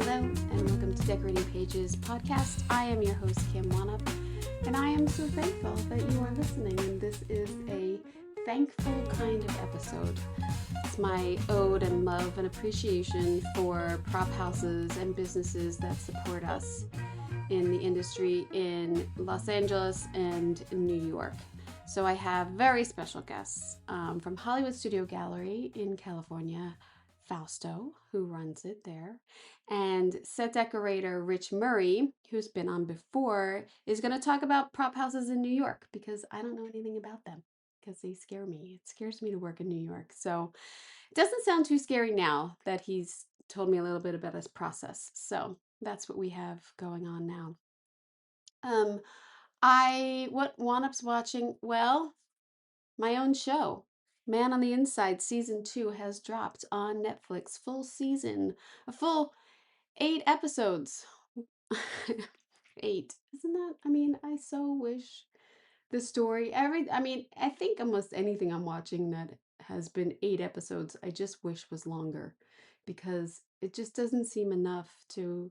Hello and welcome to Decorating Pages podcast. I am your host, Kim Wanup, and I am so thankful that you are listening, and this is a thankful kind of episode. It's my ode and love and appreciation for prop houses and businesses that support us in the industry in Los Angeles and New York. So I have very special guests from Hollywood Studio Gallery in California, Fausto, who runs it there, and Set Decorator Rich Murray, who's been on before, is going to talk about prop houses in New York because I don't know anything about them because they scare me. It scares me to work in New York. So it doesn't sound too scary now that he's told me a little bit about his process. So that's what we have going on now. What Wanup's watching? Well, my own show, Man on the Inside season 2 has dropped on Netflix. Full season, a full 8 episodes. 8, isn't that? I mean, I so wish the story. I think almost anything I'm watching that has been 8 episodes, I just wish was longer, because it just doesn't seem enough to.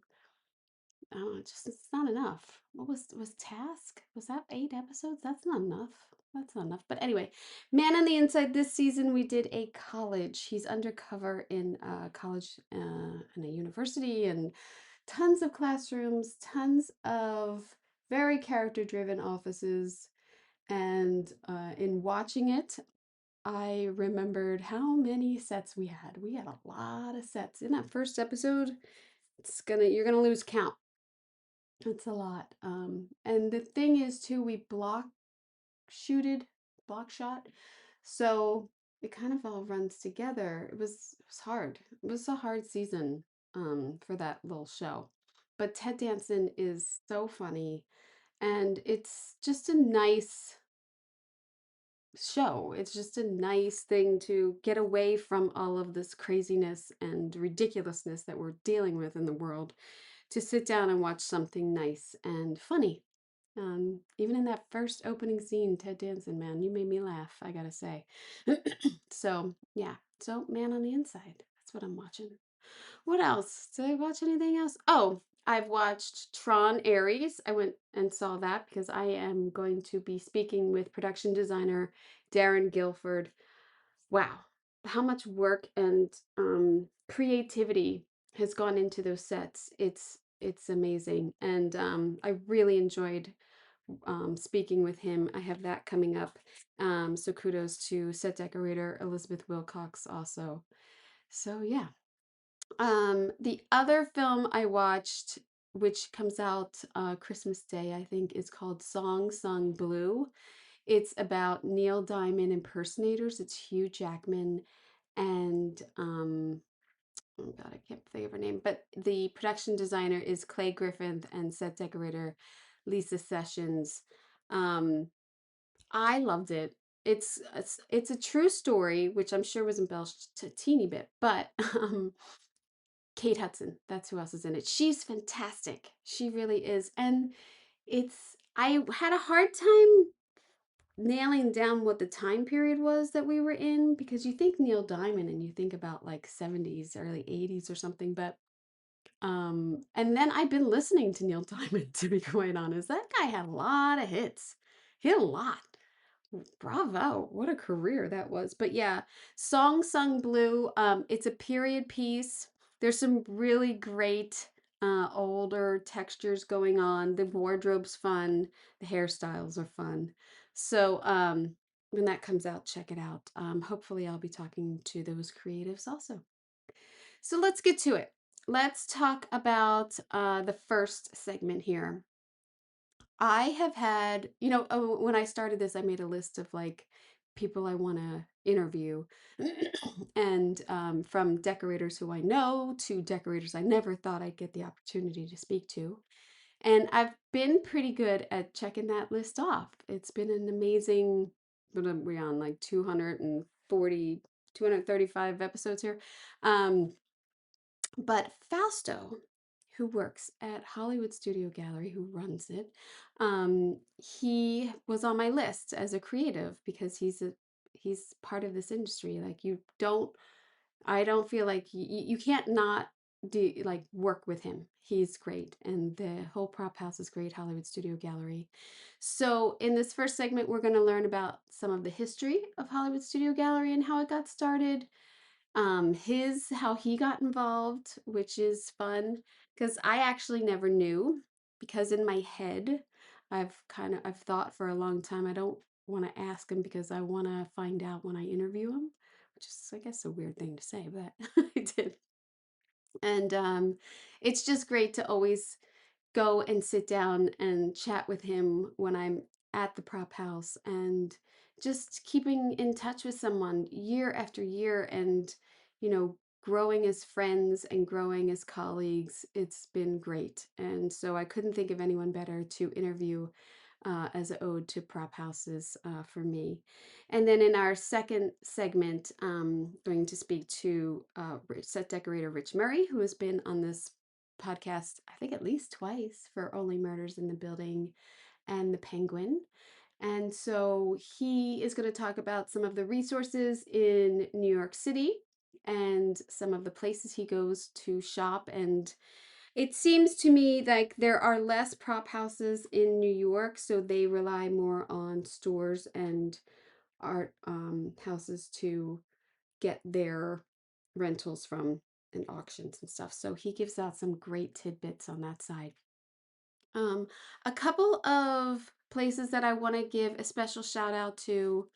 I don't know, it's not enough. What was Task? Was that 8 episodes? That's not enough. That's not enough. But anyway, Man on the Inside this season, we did a college. He's undercover in a college and a university, and tons of classrooms, tons of very character-driven offices. And in watching it, I remembered how many sets we had. We had a lot of sets in that first episode. You're gonna lose count. It's a lot. And the thing is too, we block shot. So it kind of all runs together. It was hard. It was a hard season for that little show. But Ted Danson is so funny, and it's just a nice show. It's just a nice thing to get away from all of this craziness and ridiculousness that we're dealing with in the world, to sit down and watch something nice and funny. Even in that first opening scene, Ted Danson, man, you made me laugh, I gotta say. So, yeah. So, Man on the Inside. That's what I'm watching. What else? Did I watch anything else? Oh, I've watched Tron Ares. I went and saw that because I am going to be speaking with production designer Darren Guilford. Wow, how much work and creativity has gone into those sets. It's amazing, and I really enjoyed speaking with him. I have that coming up. So kudos to set decorator Elizabeth Wilcox also. So yeah. The other film I watched, which comes out Christmas Day, I think, is called Song Sung Blue. It's about Neil Diamond impersonators. It's Hugh Jackman and oh God, I can't think of her name, but the production designer is Clay Griffith and set decorator Lisa Sessions. Um, I loved it. It's a true story, which I'm sure was embellished a teeny bit, but Kate Hudson, that's who else is in it. She's fantastic. She really is. And I had a hard time nailing down what the time period was that we were in, because you think Neil Diamond and you think about like 70s, early 80s or something, but and then I've been listening to Neil Diamond, to be quite honest. That guy had a lot of hits. He had a lot. Bravo. What a career that was. But yeah, Song Sung Blue, it's a period piece. There's some really great older textures going on. The wardrobe's fun. The hairstyles are fun. So when that comes out, check it out. Hopefully I'll be talking to those creatives also. So let's get to it. Let's talk about the first segment here. I have had, when I started this, I made a list of like people I want to interview, and from decorators who I know to decorators I never thought I'd get the opportunity to speak to. And I've been pretty good at checking that list off. It's been an amazing, what are we on, like 240, 235 episodes here. But Fausto, who works at Hollywood Studio Gallery, who runs it, he was on my list as a creative because he's part of this industry. Like I don't feel like you can't not work with him. He's great, and the whole prop house is great. Hollywood Studio Gallery. So in this first segment, we're going to learn about some of the history of Hollywood Studio Gallery and how it got started. How he got involved, which is fun because I actually never knew, because in my head I've thought for a long time I don't want to ask him because I want to find out when I interview him, which is, I guess, a weird thing to say, but I did. And it's just great to always go and sit down and chat with him when I'm at the prop house, and just keeping in touch with someone year after year, and growing as friends and growing as colleagues. It's been great, and so I couldn't think of anyone better to interview as an ode to prop houses for me. And then in our second segment, going to speak to set decorator Rich Murray, who has been on this podcast, I think, at least twice, for Only Murders in the Building and The Penguin. And so he is going to talk about some of the resources in New York City and some of the places he goes to shop. And it seems to me like there are less prop houses in New York, so they rely more on stores and art houses to get their rentals from, and auctions and stuff. So he gives out some great tidbits on that side. Um, a couple of places that I want to give a special shout out to,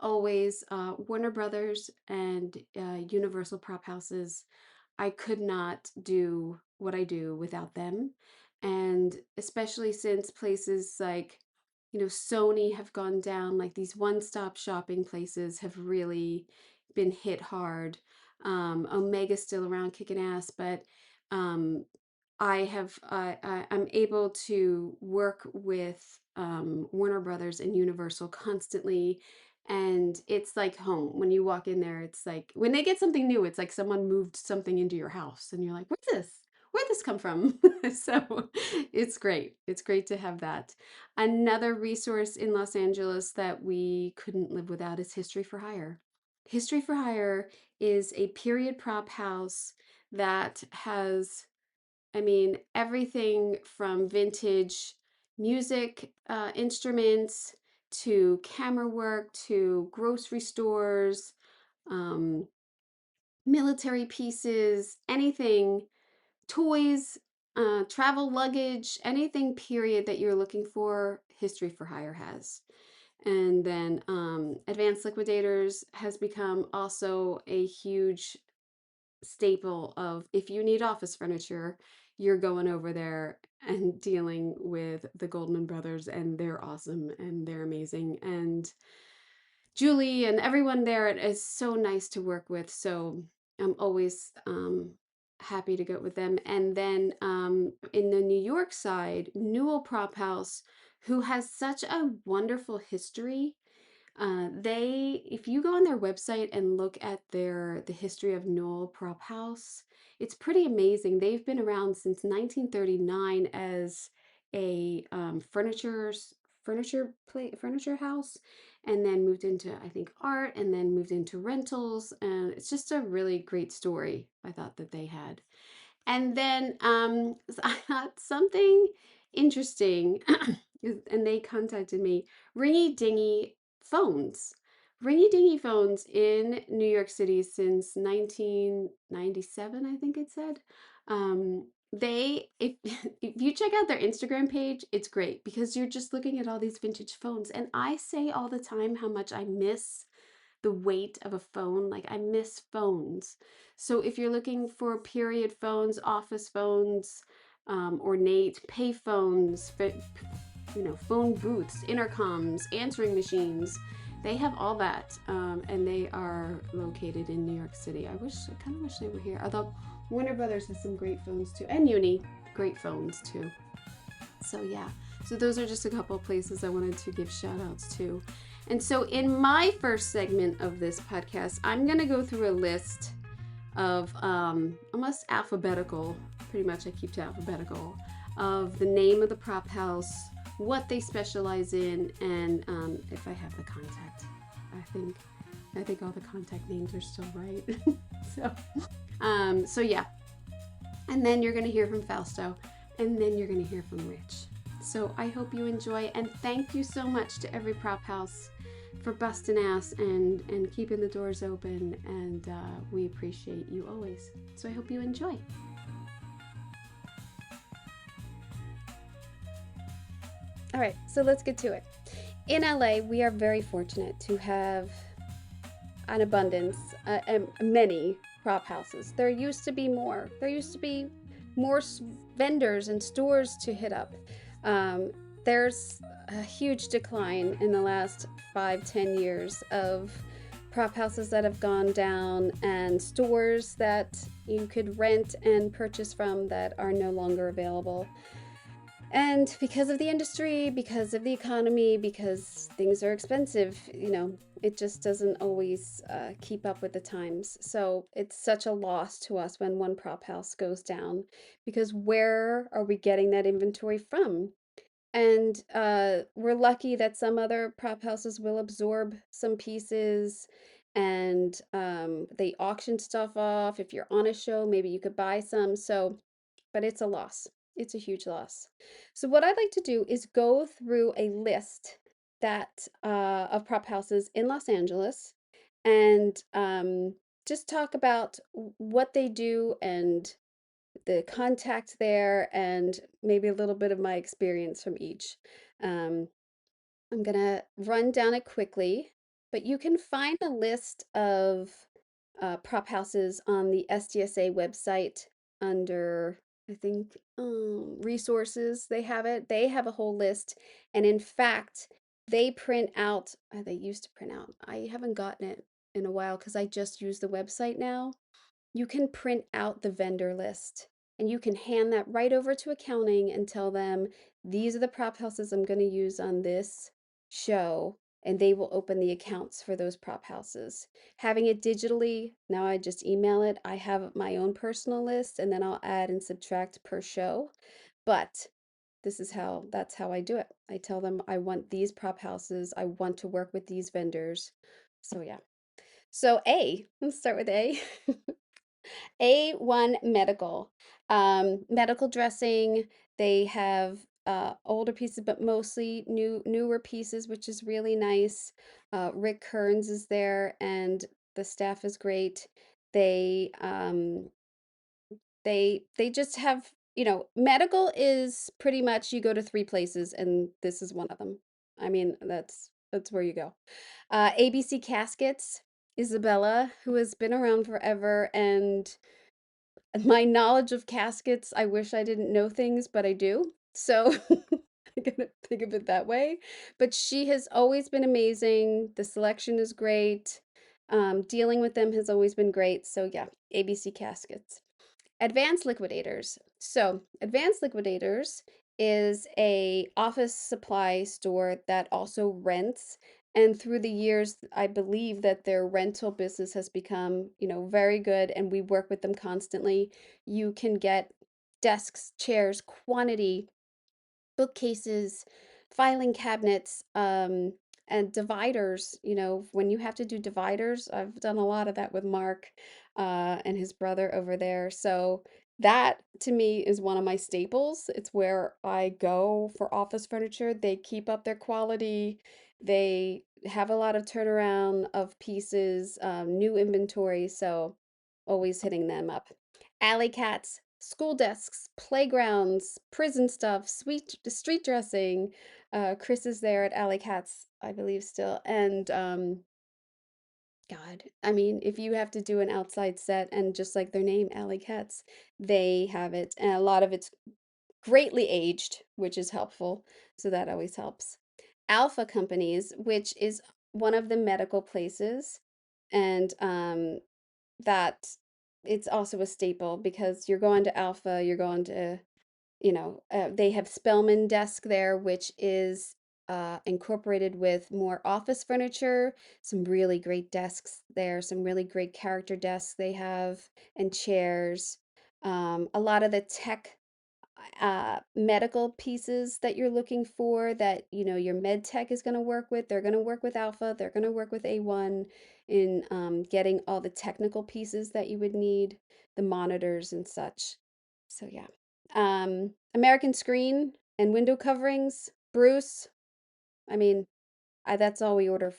always Warner Brothers and Universal Prop Houses. I could not do what I do without them. And especially since places like, Sony have gone down, like these one-stop shopping places have really been hit hard. Omega's still around kicking ass, but um, I'm able to work with Warner Brothers and Universal constantly, and it's like home. When you walk in there, it's like when they get something new, it's like someone moved something into your house, and you're like, "What's this? Where'd this come from?" So it's great. It's great to have that. Another resource in Los Angeles that we couldn't live without is History for Hire. History for Hire is a period prop house that has, I mean, everything from vintage music instruments to camera work to grocery stores, um, military pieces, anything, toys, travel luggage, anything period that you're looking for, History for Hire has. And then Advanced Liquidators has become also a huge staple of, if you need office furniture, you're going over there and dealing with the Goldman brothers, and they're awesome and they're amazing. And Julie and everyone there is so nice to work with. So I'm always happy to go with them. And then in the New York side, Newel Prop House, who has such a wonderful history. If you go on their website and look at the history of Newel Prop House, it's pretty amazing. They've been around since 1939 as a furniture house, and then moved into, I think, art, and then moved into rentals, and it's just a really great story I thought that they had. And then I got something interesting, and they contacted me. Ringy Dingy Phones. Ringy Dingy Phones in New York City since 1997, I think it said. If if you check out their Instagram page, it's great because you're just looking at all these vintage phones. And I say all the time how much I miss the weight of a phone. Like, I miss phones. So if you're looking for period phones, office phones, ornate pay phones, phone booths, intercoms, answering machines, they have all that, and they are located in New York City. I kind of wish they were here. Although Warner Brothers has some great phones too, and Uni, great phones too. So yeah, so those are just a couple of places I wanted to give shout outs to. And so in my first segment of this podcast, I'm going to go through a list of almost alphabetical, pretty much I keep to alphabetical, of the name of the prop house, what they specialize in, and if I have the contact. I think all the contact names are still right. So yeah. And then you're going to hear from Fausto, and then you're going to hear from Rich. So I hope you enjoy, and thank you so much to every prop house for busting ass and keeping the doors open, and we appreciate you always. So I hope you enjoy. All right, so let's get to it. In LA, we are very fortunate to have an abundance, many prop houses. There used to be more. There used to be more vendors and stores to hit up. Um, there's a huge decline in the last 5-10 years of prop houses that have gone down and stores that you could rent and purchase from that are no longer available. And because of the industry, because of the economy, because things are expensive, it just doesn't always keep up with the times. So it's such a loss to us when one prop house goes down, because where are we getting that inventory from? And we're lucky that some other prop houses will absorb some pieces and they auction stuff off. If you're on a show, maybe you could buy some. So but it's a loss. It's a huge loss. So what I'd like to do is go through a list that of prop houses in Los Angeles and just talk about what they do and the contact there and maybe a little bit of my experience from each. Um, I'm gonna run down it quickly, but you can find a list of prop houses on the SDSA website under, I think, resources. They have it. They have a whole list, and in fact, they print out. They used to print out. I haven't gotten it in a while because I just use the website now. You can print out the vendor list and you can hand that right over to accounting and tell them these are the prop houses I'm going to use on this show, and they will open the accounts for those prop houses. Having it digitally, now I just email it. I have my own personal list and then I'll add and subtract per show. But that's how I do it. I tell them I want these prop houses, I want to work with these vendors. So yeah. So let's start with A. A1 Medical. Medical dressing, they have older pieces, but mostly newer pieces, which is really nice. Rick Kearns is there, and the staff is great. They they just have, medical is pretty much you go to three places, and this is one of them. I mean, that's where you go. ABC Caskets, Isabella, who has been around forever, and my knowledge of caskets, I wish I didn't know things, but I do. So I'm gonna think of it that way. But she has always been amazing. The selection is great. Dealing with them has always been great. So yeah, ABC Caskets. Advanced Liquidators. So, Advanced Liquidators is a office supply store that also rents, and through the years I believe that their rental business has become, very good, and we work with them constantly. You can get desks, chairs, quantity, bookcases, filing cabinets, and dividers. When you have to do dividers, I've done a lot of that with Mark and his brother over there. So that to me is one of my staples. It's where I go for office furniture. They keep up their quality. They have a lot of turnaround of pieces, new inventory. So always hitting them up. Alley cats, school desks, playgrounds, prison stuff, street dressing. Chris is there at Alley Cats, I believe still. And God, I mean, if you have to do an outside set and just like their name, Alley Cats, they have it. And a lot of it's greatly aged, which is helpful. So that always helps. Alpha Companies, which is one of the medical places, and that it's also a staple because you're going to Alpha, you're going to, they have Spellman desk there, which is incorporated with more office furniture, some really great desks there, some really great character desks they have, and chairs. A lot of the tech medical pieces that you're looking for that your med tech is going to work with, they're going to work with Alpha, they're going to work with A1 in getting all the technical pieces that you would need, the monitors and such. So yeah. American screen and window coverings, Bruce. I mean, that's all we order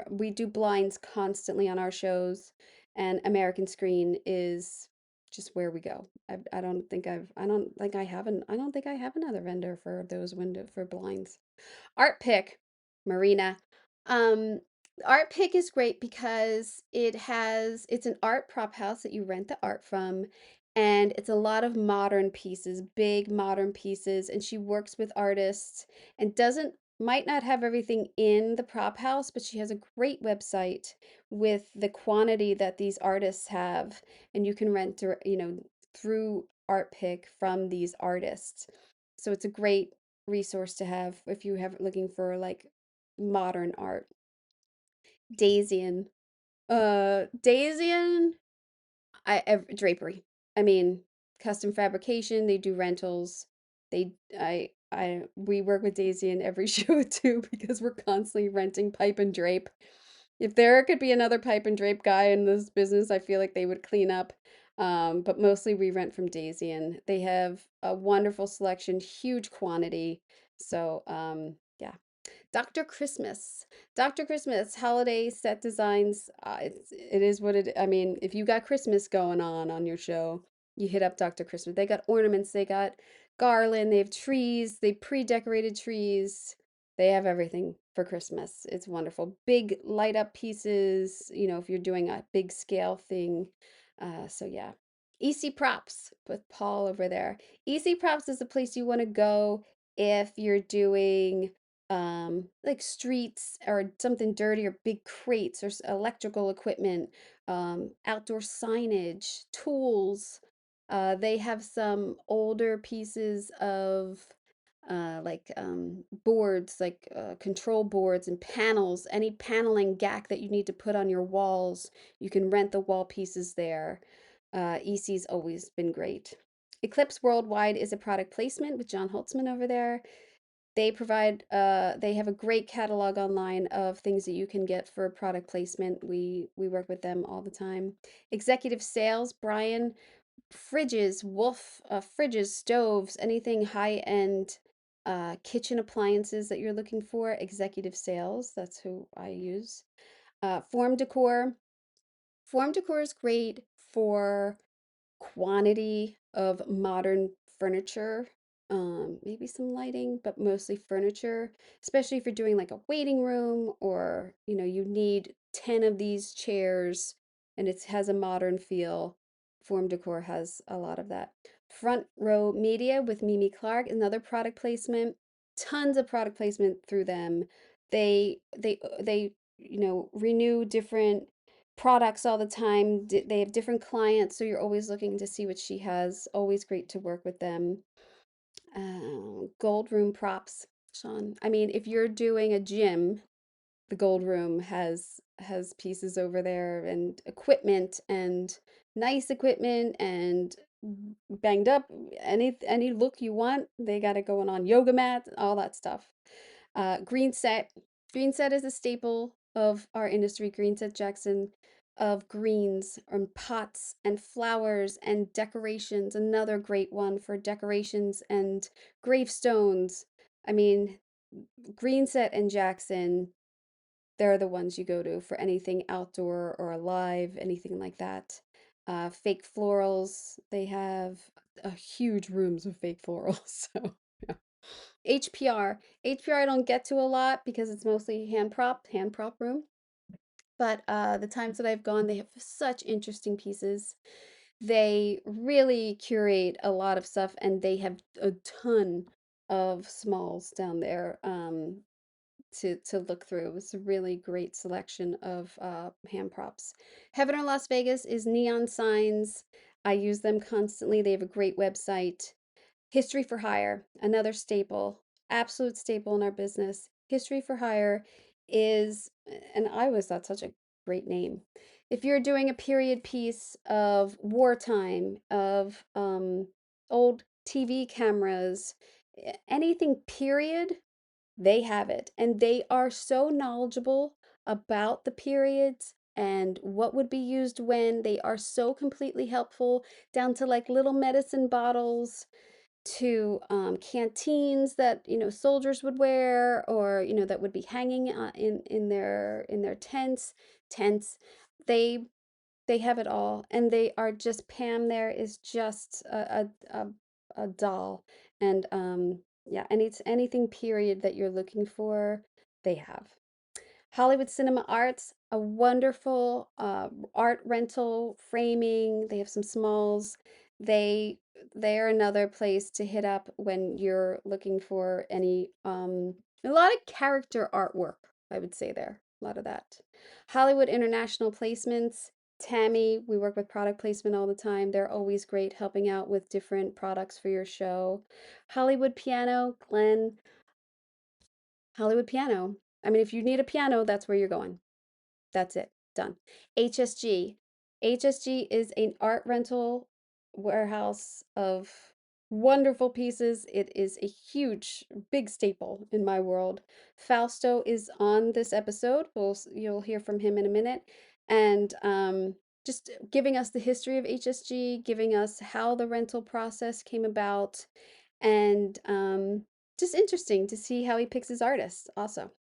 we do blinds constantly on our shows, and American Screen is just where we go. I don't think I have another vendor for those window for blinds. Art Pick, Marina. Um, Art Pick is great because it's an art prop house that you rent the art from, and it's a lot of modern pieces, big modern pieces, and she works with artists and doesn't might not have everything in the prop house, but she has a great website with the quantity that these artists have, and you can rent, through Art Pick from these artists. So it's a great resource to have if you have looking for like modern art. Daisian. Daisian, drapery. I mean, custom fabrication, they do rentals. They we work with Daisy in every show too because we're constantly renting pipe and drape. If there could be another pipe and drape guy in this business, I feel like they would clean up. But mostly we rent from Daisy, and they have a wonderful selection, huge quantity. So, yeah. Dr. Christmas. Dr. Christmas holiday set designs. It is what it. I mean, if you got Christmas going on your show, you hit up Dr. Christmas. They got ornaments. They got garland. They have trees. They pre-decorated trees. They have everything for Christmas. It's wonderful. Big light up pieces. If you're doing a big scale thing. So yeah. EC Props. Put Paul over there. EC Props is the place you want to go if you're doing like streets or something dirty or big crates or electrical equipment, outdoor signage, tools. They have some older pieces of boards, like control boards and panels, any paneling gack that you need to put on your walls. You can rent the wall pieces there. EC's always been great. Eclipse Worldwide is a product placement with John Holtzman over there. They have a great catalog online of things that you can get for product placement. We work with them all the time. Executive sales, Brian, fridges, fridges, stoves, anything high-end kitchen appliances that you're looking for, executive sales, that's who I use. Form Decor. Form Decor is great for quantity of modern furniture, maybe some lighting, but mostly furniture, especially if you're doing like a waiting room or, you need 10 of these chairs and it has a modern feel. Form Decor has a lot of that. Front Row Media with Mimi Clark, another product placement. Tons of product placement through them. They renew different products all the time. They have different clients, so you're always looking to see what she has. Always great to work with them. Gold Room Props, Sean. I mean, if you're doing a gym, the Gold Room has pieces over there and equipment and nice equipment and banged up any look you want. They got it going on. Yoga mat, all that stuff. Green Set. Green Set is a staple of our industry. Green Set Jackson of greens and pots and flowers and decorations. Another great one for decorations and gravestones. I mean, Green Set and Jackson, they're the ones you go to for anything outdoor or alive, anything like that. Fake florals, they have huge rooms of fake florals. So, yeah. HPR. HPR I don't get to a lot because it's mostly hand prop room. But the times that I've gone, they have such interesting pieces. They really curate a lot of stuff and they have a ton of smalls down there. To look through. It's a really great selection of hand props. Heaven or Las Vegas is neon signs. I use them constantly. They have a great website. History for Hire, another staple, absolute staple in our business. History for Hire is, and I always thought such a great name. If you're doing a period piece of wartime, of old TV cameras, anything period, they have it. And they are so knowledgeable about the periods and what would be used when. They are so completely helpful, down to like little medicine bottles, to canteens that soldiers would wear, or that would be hanging in their tents. They they have it all, and they are just Pam there is just a doll. And yeah, anything period that you're looking for, they have. Hollywood Cinema Arts, a wonderful art rental framing. They have some smalls. They they're another place to hit up when you're looking for any a lot of character artwork, I would say there. A lot of that. Hollywood International Placements, Tammy, we work with product placement all the time. They're always great helping out with different products for your show. Hollywood Piano, Glenn, Hollywood Piano. I mean, if you need a piano, that's where you're going. That's it. Done. HSG. HSG is an art rental warehouse of wonderful pieces. It is a huge, big staple in my world. Fausto is on this episode. You'll hear from him in a minute. And just giving us the history of HSG, giving us how the rental process came about, and just interesting to see how he picks his artists also.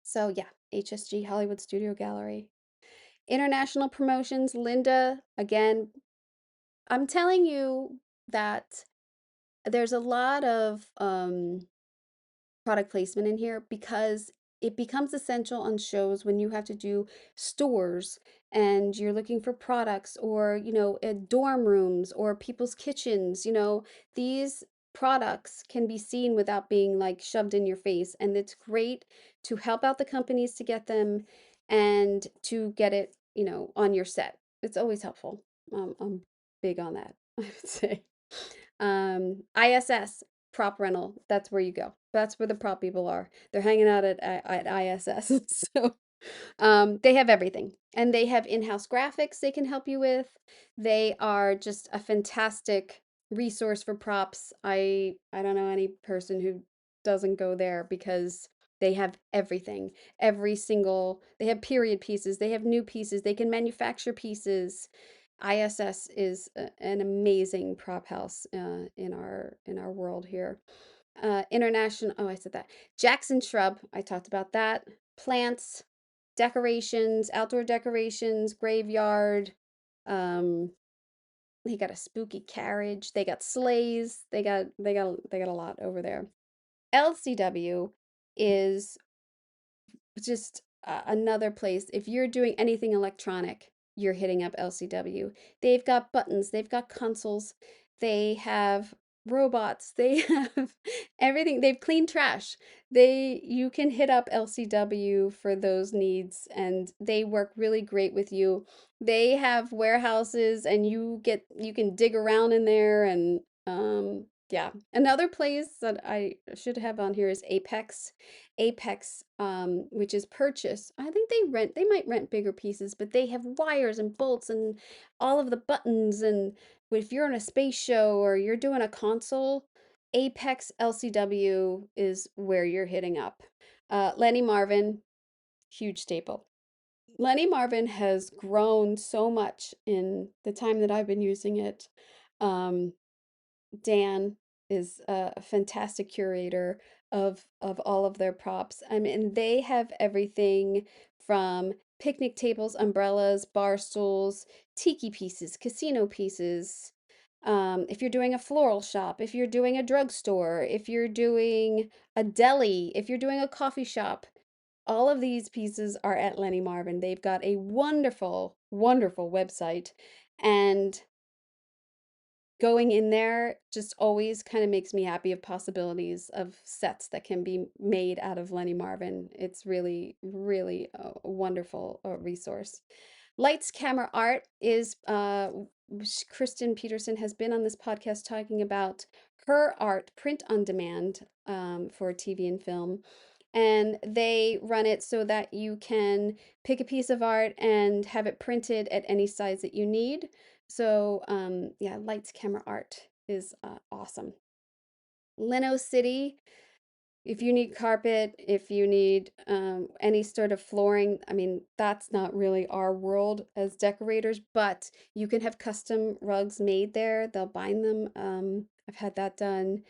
So yeah, HSG Hollywood Studio Gallery. International promotions, Linda, again, I'm telling you that there's a lot of product placement in here because it becomes essential on shows when you have to do stores and you're looking for products, or dorm rooms or people's kitchens. These products can be seen without being like shoved in your face, and it's great to help out the companies to get them and to get it on your set. It's always helpful. I'm big on that. I would say ISS prop rental. That's where you go. That's where the prop people are. They're hanging out at ISS. So they have everything, and they have in-house graphics they can help you with. They are just a fantastic resource for props. I don't know any person who doesn't go there because they have everything. They have period pieces, they have new pieces, they can manufacture pieces. ISS is an amazing prop house in our world here. International, oh, I said that. Jackson Shrub, I talked about that. Plants, decorations, outdoor decorations, graveyard. Um, they got a spooky carriage. They got sleighs. They got a lot over there. LCW is just another place. If you're doing anything electronic, you're hitting up LCW. They've got buttons, they've got consoles, they have robots, they have everything. They've cleaned trash. You can hit up LCW for those needs, and they work really great with you. They have warehouses, and you can dig around in there. And yeah. Another place that I should have on here is Apex, which is purchase. I think they might rent bigger pieces, but they have wires and bolts and all of the buttons. And if you're on a space show or you're doing a console, Apex LCW is where you're hitting up. Lenny Marvin, huge staple. Lenny Marvin has grown so much in the time that I've been using it. Um, Dan is a fantastic curator of all of their props. I mean, they have everything from picnic tables, umbrellas, bar stools, tiki pieces, casino pieces. If you're doing a floral shop, if you're doing a drugstore, if you're doing a deli, if you're doing a coffee shop, all of these pieces are at Lenny Marvin. They've got a wonderful, wonderful website, and going in there just always kind of makes me happy of possibilities of sets that can be made out of Lenny Marvin. It's really, really a wonderful resource. Lights, Camera, Art is Kristen Peterson has been on this podcast talking about her art print on demand for TV and film. And they run it so that you can pick a piece of art and have it printed at any size that you need. So, yeah, Lights Camera Art is awesome. Lino City, if you need carpet, if you need any sort of flooring, I mean, that's not really our world as decorators, but you can have custom rugs made there. They'll bind them. I've had that done.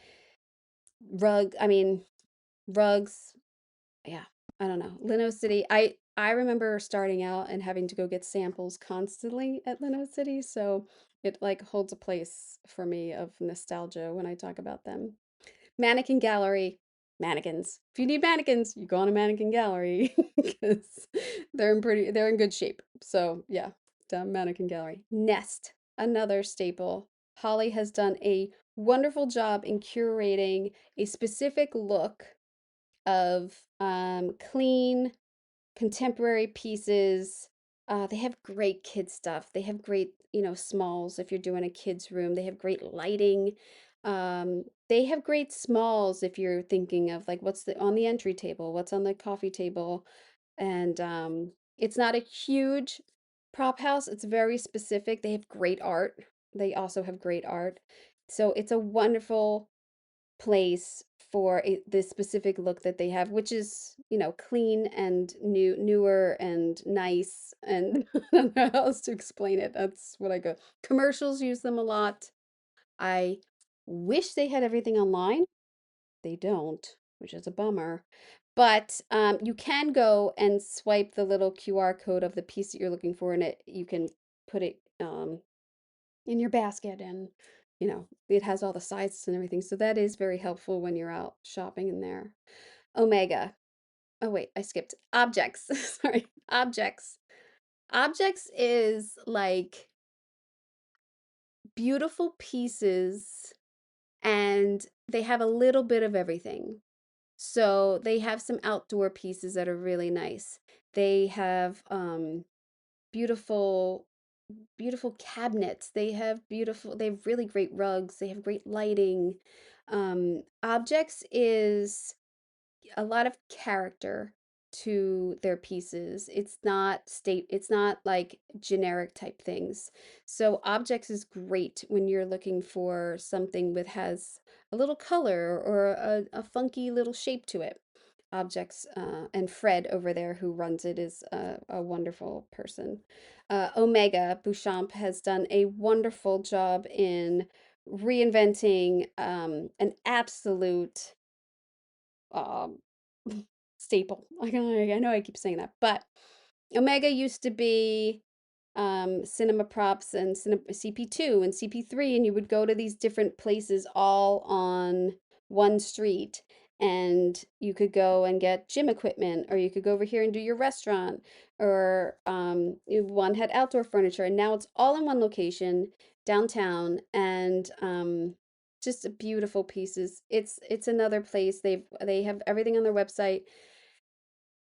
I mean, rugs. Yeah, I don't know. Lino City. I remember starting out and having to go get samples constantly at Lino City, so it like holds a place for me of nostalgia when I talk about them. Mannequin gallery, mannequins. If you need mannequins, you go on a mannequin gallery because they're in good shape. So yeah, down mannequin gallery. Nest, another staple. Holly has done a wonderful job in curating a specific look of clean contemporary pieces. They have great kid stuff. They have great, smalls if you're doing a kid's room. They have great lighting. They have great smalls if you're thinking of like what's on the entry table, what's on the coffee table. And it's not a huge prop house. It's very specific. They have great art. They also have great art. So it's a wonderful place for the specific look that they have, which is, clean and newer and nice. And I don't know how else to explain it. That's what I go. Commercials use them a lot. I wish they had everything online. They don't, which is a bummer. But you can go and swipe the little QR code of the piece that you're looking for, and you can put it in your basket, and it has all the sizes and everything, so that is very helpful when you're out shopping in there. Omega. Oh wait, I skipped objects. Sorry. Objects is like beautiful pieces, and they have a little bit of everything. So they have some outdoor pieces that are really nice. They have beautiful beautiful cabinets. They have really great rugs. They have great lighting. Objects is a lot of character to their pieces. It's not like generic type things. So objects is great when you're looking for something that has a little color or a funky little shape to it. Objects, and Fred over there who runs it is a wonderful person. Omega Bouchamp has done a wonderful job in reinventing an absolute um, staple. I know I keep saying that, but Omega used to be Cinema Props and CP2 and CP3, and you would go to these different places all on one street, and you could go and get gym equipment, or you could go over here and do your restaurant, or one had outdoor furniture, and now it's all in one location downtown, and just beautiful pieces. It's another place. They have everything on their website,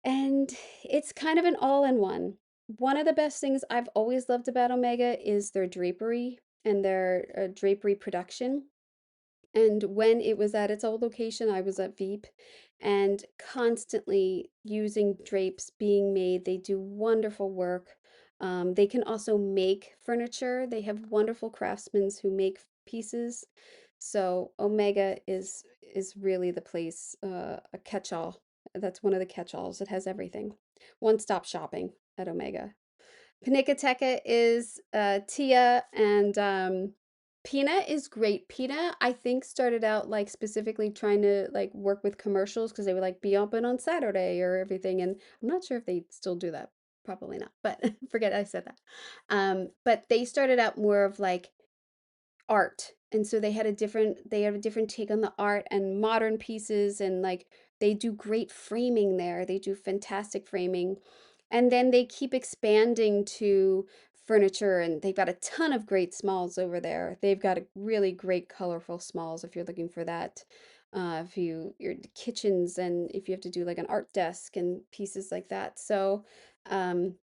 and it's kind of an all-in-one. One of the best things I've always loved about Omega is their drapery and their drapery production. And when it was at its old location, I was at Veep and constantly using drapes being made. They do wonderful work. They can also make furniture. They have wonderful craftsmen who make pieces. So Omega is really the place, a catch-all. That's one of the catch-alls. It has everything. One-stop shopping at Omega. Panicateca is Tia, and Pina is great. Pina, I think, started out like specifically trying to like work with commercials because they would like be open on Saturday or everything. And I'm not sure if they still do that. Probably not, but forget I said that. But they started out more of like art. And so they have a different take on the art and modern pieces, and like they do great framing there. They do fantastic framing. And then they keep expanding to furniture, and they've got a ton of great smalls over there. They've got a really great colorful smalls if you're looking for that. If your kitchens, and if you have to do like an art desk and pieces like that. So um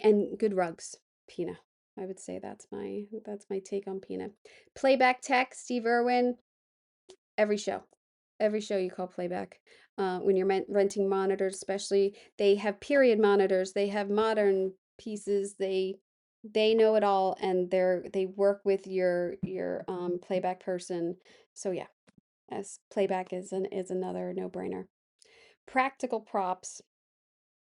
and good rugs, Pina. I would say that's my take on Pina. Playback Tech, Steve Irwin, every show. Every show you call playback. When you're renting monitors, especially, they have period monitors, they have modern pieces, they know it all, and they work with your playback person. So yeah, as playback is another no-brainer. Practical Props.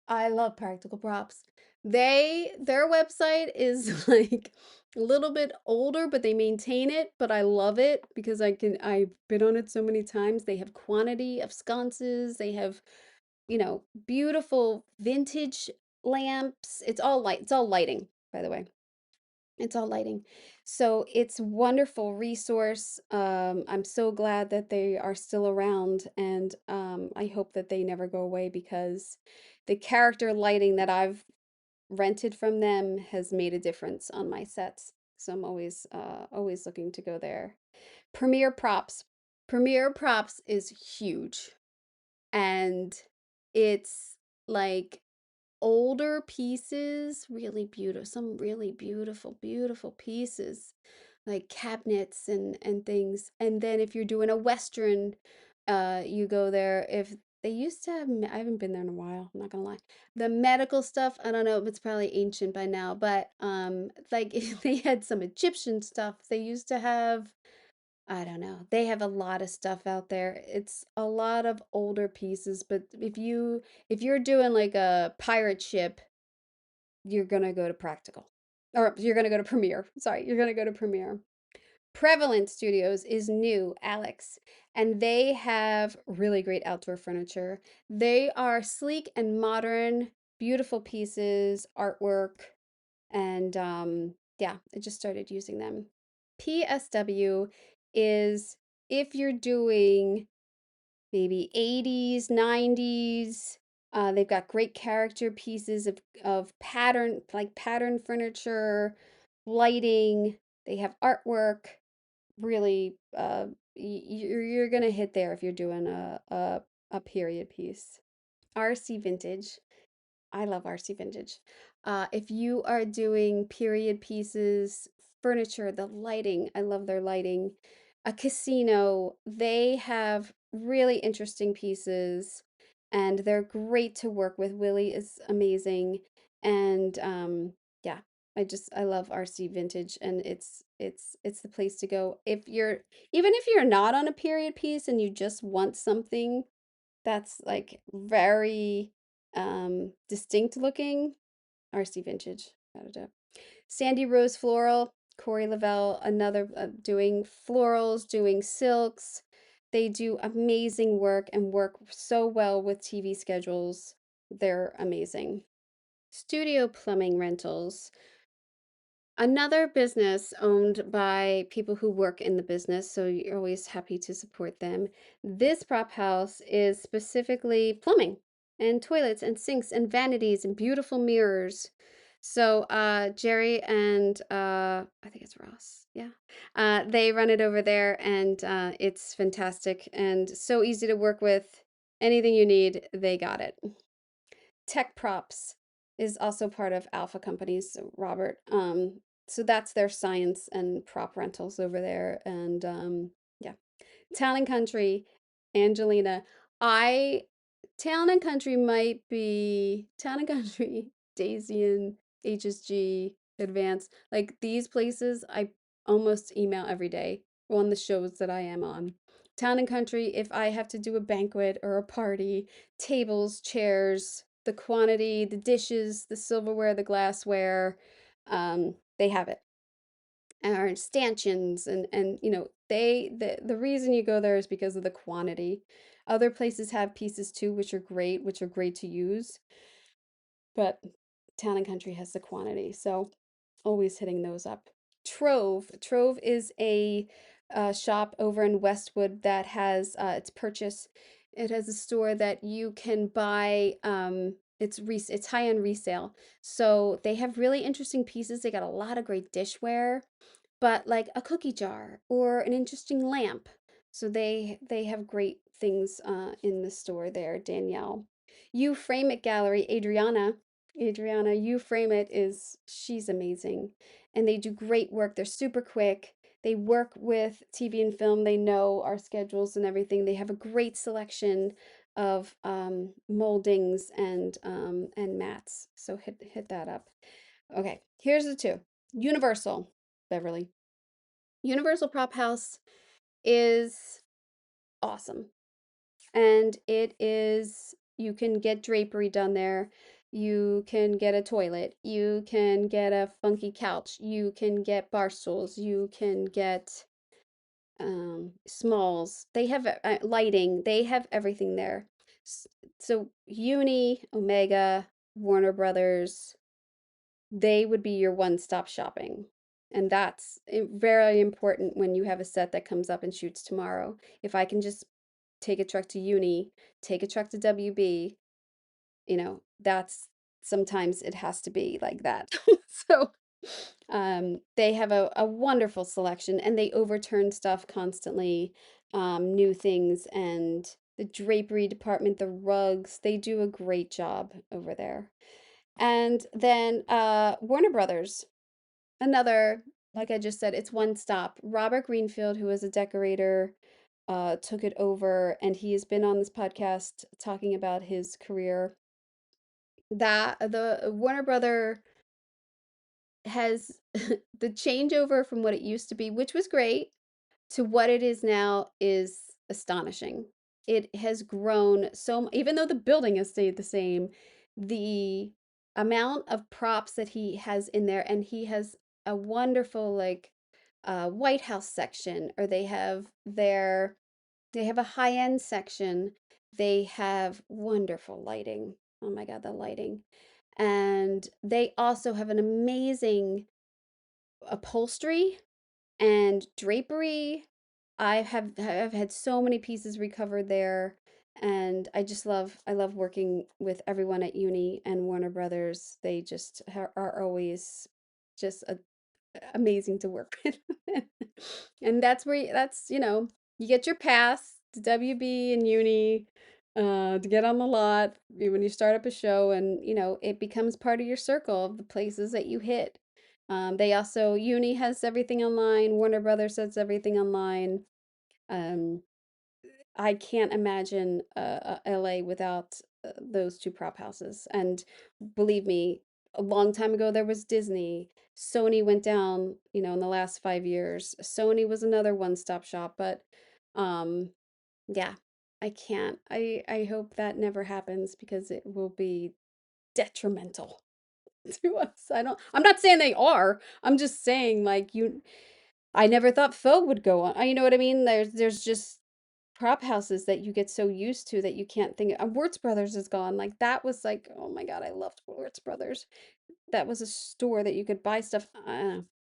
I love Practical Props. Their website is like a little bit older, but they maintain it, but I love it because I've been on it so many times. They have quantity of sconces. They have, beautiful vintage lamps. It's all lighting, by the way. It's all lighting. So it's wonderful resource. I'm so glad that they are still around, and I hope that they never go away because the character lighting that I've rented from them has made a difference on my sets. So I'm always looking to go there. Premier Props. Premier Props is huge, and it's like older pieces, really beautiful, some really beautiful pieces, like cabinets and things. And then if you're doing a Western, you go there. If they used to have, I haven't been there in a while, I'm not gonna lie. The medical stuff, I don't know, it's probably ancient by now, but like they had some Egyptian stuff. They used to have, I don't know. They have a lot of stuff out there. It's a lot of older pieces, but if you're doing like a pirate ship, you're gonna go to Practical. Or you're gonna go to Premiere. Sorry, you're gonna go to Premiere. Prevalent Studios is new, Alex, and they have really great outdoor furniture. They are sleek and modern, beautiful pieces, artwork, and yeah, I just started using them. PSW is if you're doing maybe 80s, 90s, they've got great character pieces of pattern, like pattern furniture, lighting. They have artwork. Really, you're gonna hit there if you're doing a period piece. RC Vintage. I love RC Vintage. If you are doing period pieces, furniture, the lighting, I love their lighting. A casino, they have really interesting pieces and they're great to work with. Willie is amazing. And yeah, I love RC Vintage and it's the place to go. Even if you're not on a period piece and you just want something that's like very distinct looking. RC Vintage, without a doubt. Sandy Rose Floral, Corey Lavelle, another doing florals, doing silks. They do amazing work and work so well with TV schedules. They're amazing. Studio Plumbing Rentals. Another business owned by people who work in the business, so you're always happy to support them. This prop house is specifically plumbing and toilets and sinks and vanities and beautiful mirrors. So Jerry and I think it's Ross, yeah, they run it over there, and it's fantastic and so easy to work with. Anything you need, they got it. Tech Props is also part of Alpha Companies, so Robert. So that's their science and prop rentals over there. And yeah, Town and Country, Angelina. I Town and Country might be Town and Country, Daisian, HSG, Advance. Like these places, I almost email every day on the shows that I am on. Town and Country, if I have to do a banquet or a party, tables, chairs, the quantity, the dishes, the silverware, the glassware, they have it. Or stanchions and the reason you go there is because of the quantity. Other places have pieces too, which are great to use, but Town and Country has the quantity, so always hitting those up. Trove is a shop over in Westwood that has it's purchase. It has a store that you can buy. It's high-end resale, so they have really interesting pieces. They got a lot of great dishware, but like a cookie jar or an interesting lamp. So they have great things in the store there, Danielle. You Frame It Gallery, Adriana, You Frame It is she's amazing. And they do great work. They're super quick. They work with TV and film. They know our schedules and everything. They have a great selection of moldings and mats. So hit that up. Okay, here's the two. Universal, Beverly. Universal Prop House is awesome. And you can get drapery done there. You can get a toilet. You can get a funky couch. You can get bar stools. You can get smalls. They have lighting. They have everything there. So Uni, Omega, Warner Brothers, they would be your one-stop shopping. And that's very important when you have a set that comes up and shoots tomorrow. If I can just take a truck to Uni, take a truck to WB, that's sometimes it has to be like that. So they have a wonderful selection and they overturn stuff constantly, new things, and the drapery department, the rugs, they do a great job over there. And then Warner Brothers, another, like I just said, it's one stop. Robert Greenfield, who is a decorator, took it over, and he has been on this podcast talking about his career. That the Warner Brother has the changeover from what it used to be, which was great, to what it is now is astonishing. It has grown so, even though the building has stayed the same, the amount of props that he has in there, and he has a wonderful like White House section, or they have a high-end section. They have wonderful lighting. Oh my God, the lighting. And they also have an amazing upholstery and drapery. I've had so many pieces recovered there, and I love working with everyone at Uni and Warner Brothers. They just are always just amazing to work with. And that's where you get your pass to WB and Uni to get on the lot when you start up a show, and it becomes part of your circle of the places that you hit. They also, Uni has everything online, Warner Brothers has everything online. Um, I can't imagine LA without those two prop houses. And believe me, a long time ago there was Disney. Sony went down, in the last 5 years. Sony was another one-stop shop, but um, yeah, I can't. I hope that never happens because it will be detrimental to us. I'm not saying they are. I'm just saying I never thought Faux would go on. You know what I mean? There's just prop houses that you get so used to that you can't think of. Wertz Brothers is gone. Like that was like, oh my God, I loved Wertz Brothers. That was a store that you could buy stuff.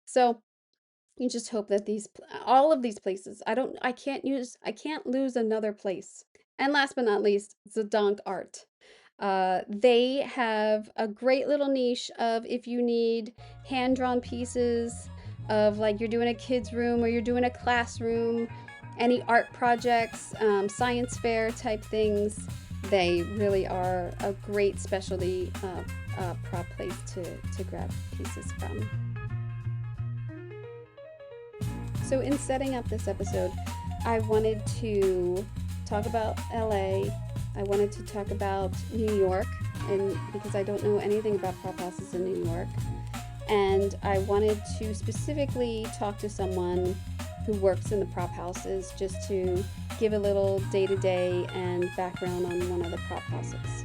So you just hope that all of these places, I can't lose another place. And last but not least, Zedonk Art. They have a great little niche of if you need hand-drawn pieces of like you're doing a kid's room or you're doing a classroom, any art projects, science fair type things. They really are a great specialty prop place to grab pieces from. So in setting up this episode, I wanted to talk about LA. I wanted to talk about New York, and because I don't know anything about prop houses in New York. And I wanted to specifically talk to someone who works in the prop houses just to give a little day-to-day and background on one of the prop houses.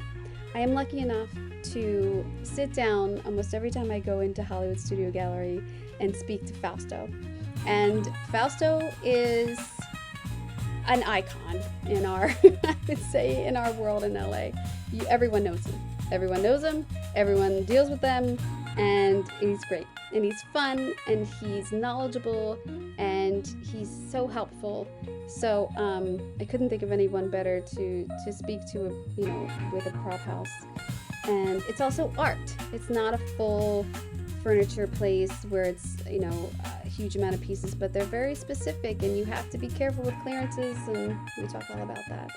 I am lucky enough to sit down almost every time I go into Hollywood Studio Gallery and speak to Fausto. And Fausto is an icon in I would say, in our world in LA. Everyone knows him. Everyone knows him. Everyone deals with them. And he's great. And he's fun. And he's knowledgeable. And he's so helpful. So I couldn't think of anyone better to speak to, with a prop house. And it's also art. It's not a full furniture place where it's, a huge amount of pieces, but they're very specific and you have to be careful with clearances, and we talk all about that.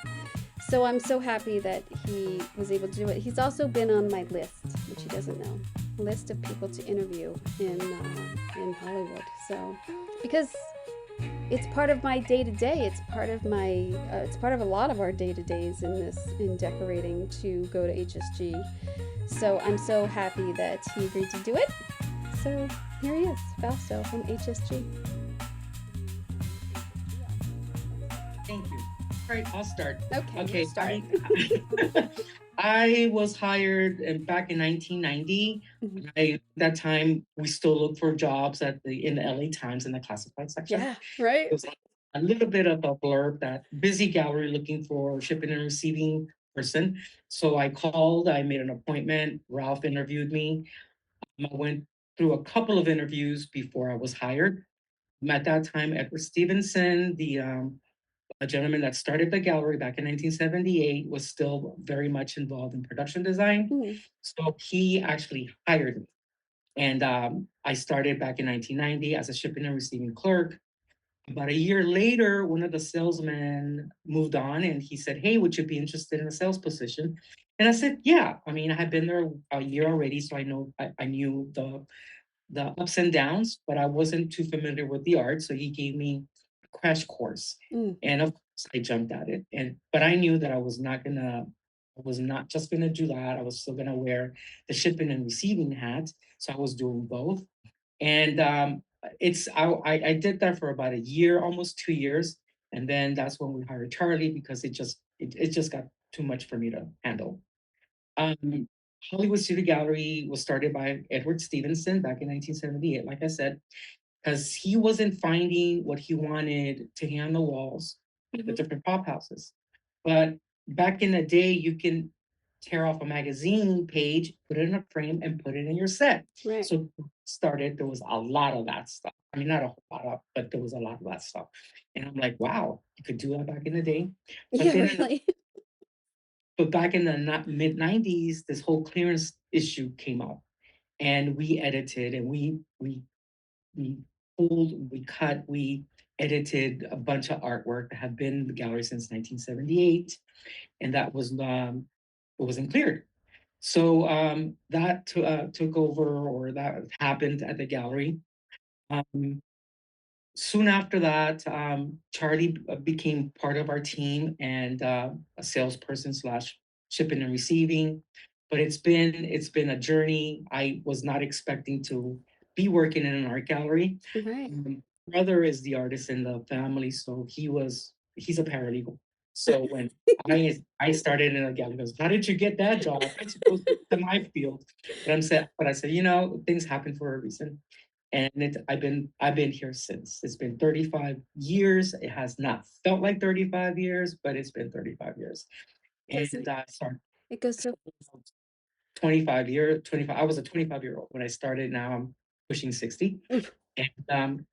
So I'm so happy that he was able to do it. He's also been on my list, which he doesn't know, list of people to interview in Hollywood. So, because it's part of my day-to-day, it's part of a lot of our day-to-days in decorating to go to HSG. So I'm so happy that he agreed to do it. So here he is, Fausto from HSG. Thank you. right, I'll start. Okay, you Okay, start. I was hired back in 1990. Mhm. At that time, we still look for jobs in the LA Times in the classified section. Yeah, right? It was a little bit of a blurb that busy gallery looking for shipping and receiving person. So I called, I made an appointment. Ralph interviewed me. I went through a couple of interviews before I was hired. At that time, Edward Stevenson, the a gentleman that started the gallery back in 1978, was still very much involved in production design. Mm, So he actually hired me. And I started back in 1990 as a shipping and receiving clerk. About a year later, one of the salesmen moved on and he said, "Hey, would you be interested in a sales position?" And I said, "Yeah." I mean, I had been there a year already, so I knew the ups and downs, but I wasn't too familiar with the art. So he gave me a crash course. mm, And of course I jumped at it. But I knew that I was not just gonna do that. I was still gonna wear the shipping and receiving hat. So I was doing both. And I did that for about a year, almost 2 years. And then that's when we hired Charlie because it just got too much for me to handle. Um, Hollywood Studio Gallery was started by Edward Stevenson back in 1978, like I said, because he wasn't finding what he wanted to hang on the walls at the mhm. different pop houses. But back in the day, you can tear off a magazine page, put it in a frame, and put it in your set. Right. So started, there was a lot of that stuff. I mean, not a whole lot of, but there was a lot of that stuff. And I'm like, wow, you could do that back in the day. But Yeah, then really. but back in the mid 90s, this whole clearance issue came up, and we edited and we pulled, we cut, we edited a bunch of artwork that had been in the gallery since 1978, and that was it wasn't cleared. So took over, or that happened at the gallery. Um, Soon after that, Charlie became part of our team and a salesperson slash shipping and receiving. But it's been a journey. I was not expecting to be working in an art gallery. Right. Brother is the artist in the family, so he's a paralegal. So when I started in a gallery, he goes, "How did you get that job? That's supposed to my field." But I said, things happen for a reason. And I've been here since. It's been 35 years. It has not felt like 35 years, but it's been 35 years. Doesn't And sorry, it goes so 25. I was a 25-year-old when I started. Now I'm pushing 60. oof, And